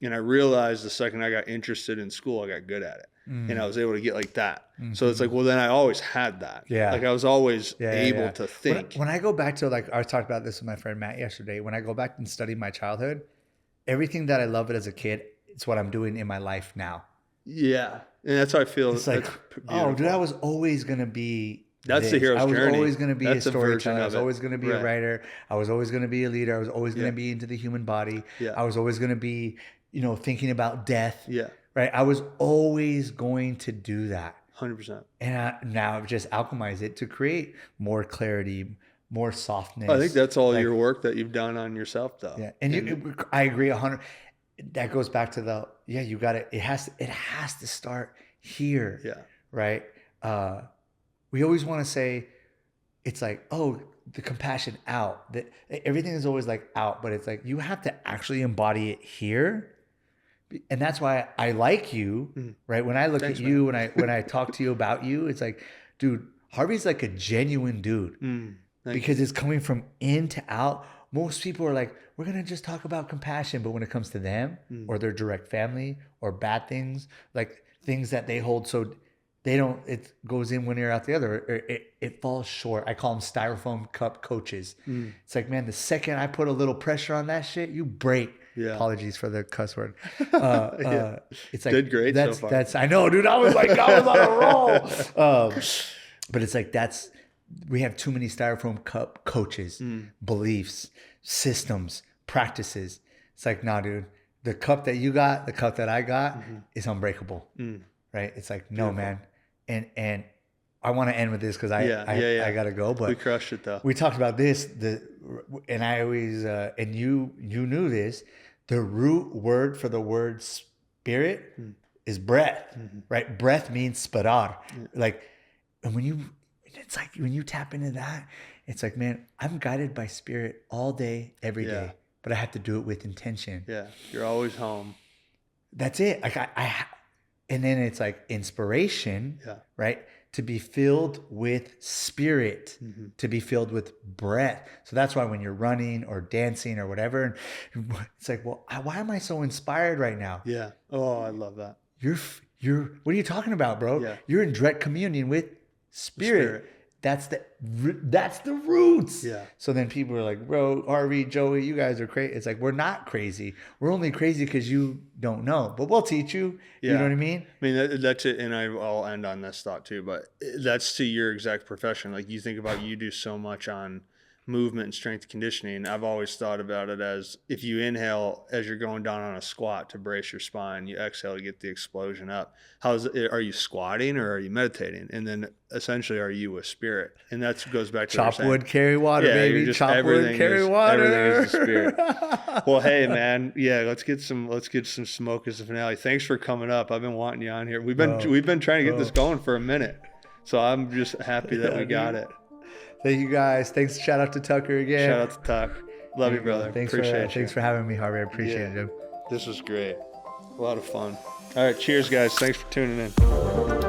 And I realized the second I got interested in school, I got good at it. And I was able to get like that. So it's like, well, then I always had that. Like I was always able to think.
When I go back to, like, I was talking about this with my friend Matt yesterday. When I go back and study my childhood, everything that I loved as a kid, it's what I'm doing in my life now.
Yeah. And that's how I feel.
It's like, dude, I was always going to be
That's the hero's journey.
I was always going to be a storyteller. I was always going to be
a
writer. I was always going to be a leader. I was always going to be into the human body. I was always going to be, thinking about death. Right. I was always going to do that.
100%.
And now I've just alchemized it to create more clarity, more softness.
I think that's all your work that you've done on yourself, though.
Yeah. And I agree 100. That goes back to you got it. It has to start here.
Yeah.
Right. We always want to say, it's like, the compassion out, that everything is always like out, but it's like, you have to actually embody it here. And that's why I like you, right? When I look at you, when I talk to you about you, it's like, dude, Harvey's like a genuine dude because it's coming from in to out most people are like, we're going to just talk about compassion. But when it comes to them or their direct family or bad things, like things that they hold so they don't, it goes in one ear out the other. Or it falls short. I call them styrofoam cup coaches. It's like, man, the second I put a little pressure on that shit, you break.
Yeah.
Apologies for the cuss word. It's like,
Did great so far.
That's, I know, dude. I was on a roll. But it's like, we have too many styrofoam cup coaches, beliefs, systems, practices. It's like, nah, dude, the cup that you got, the cup that I got is unbreakable. Right? It's like, no, man. And I want to end with this because I got to go. But
we crushed it though.
We talked about this, and I always, and you knew this, the root word for the word spirit is breath, right? Breath means sparar. Like, and it's like when you tap into that, it's like, man, I'm guided by spirit all day, every day, but I have to do it with intention.
Yeah. You're always home.
That's it. Like and then it's like inspiration, right? To be filled with spirit, to be filled with breath. So that's why when you're running or dancing or whatever, it's like, well, why am I so inspired right now?
Yeah. Oh, I love that.
You're, what are you talking about, bro?
Yeah.
You're in direct communion with spirit. That's the roots.
Yeah.
So then people are like, bro, Harvey, Joey, you guys are crazy. It's like, we're not crazy. We're only crazy because you don't know, but we'll teach you.
Yeah.
You know what I mean?
I mean, that's it. And I'll end on this thought too, but that's to your exact profession. Like you think about, you do so much on movement and strength conditioning. I've always thought about it as if you inhale as you're going down on a squat to brace your spine, you exhale to get the explosion up. Are you squatting or are you meditating? And then essentially, are you a spirit? And that goes back to
chop wood, carry water, baby. Chop wood, carry water.
Everything is a spirit. Well, hey man, let's get some smoke as a finale. Thanks for coming up. I've been wanting you on here. We've been trying to get this going for a minute. So I'm just happy that we got it.
Thank you guys. Thanks. Shout out to Tucker again.
Shout out to Tuck. Love you, brother.
Thanks for having me, Harvey. I appreciate it, dude.
This was great. A lot of fun. All right. Cheers, guys. Thanks for tuning in.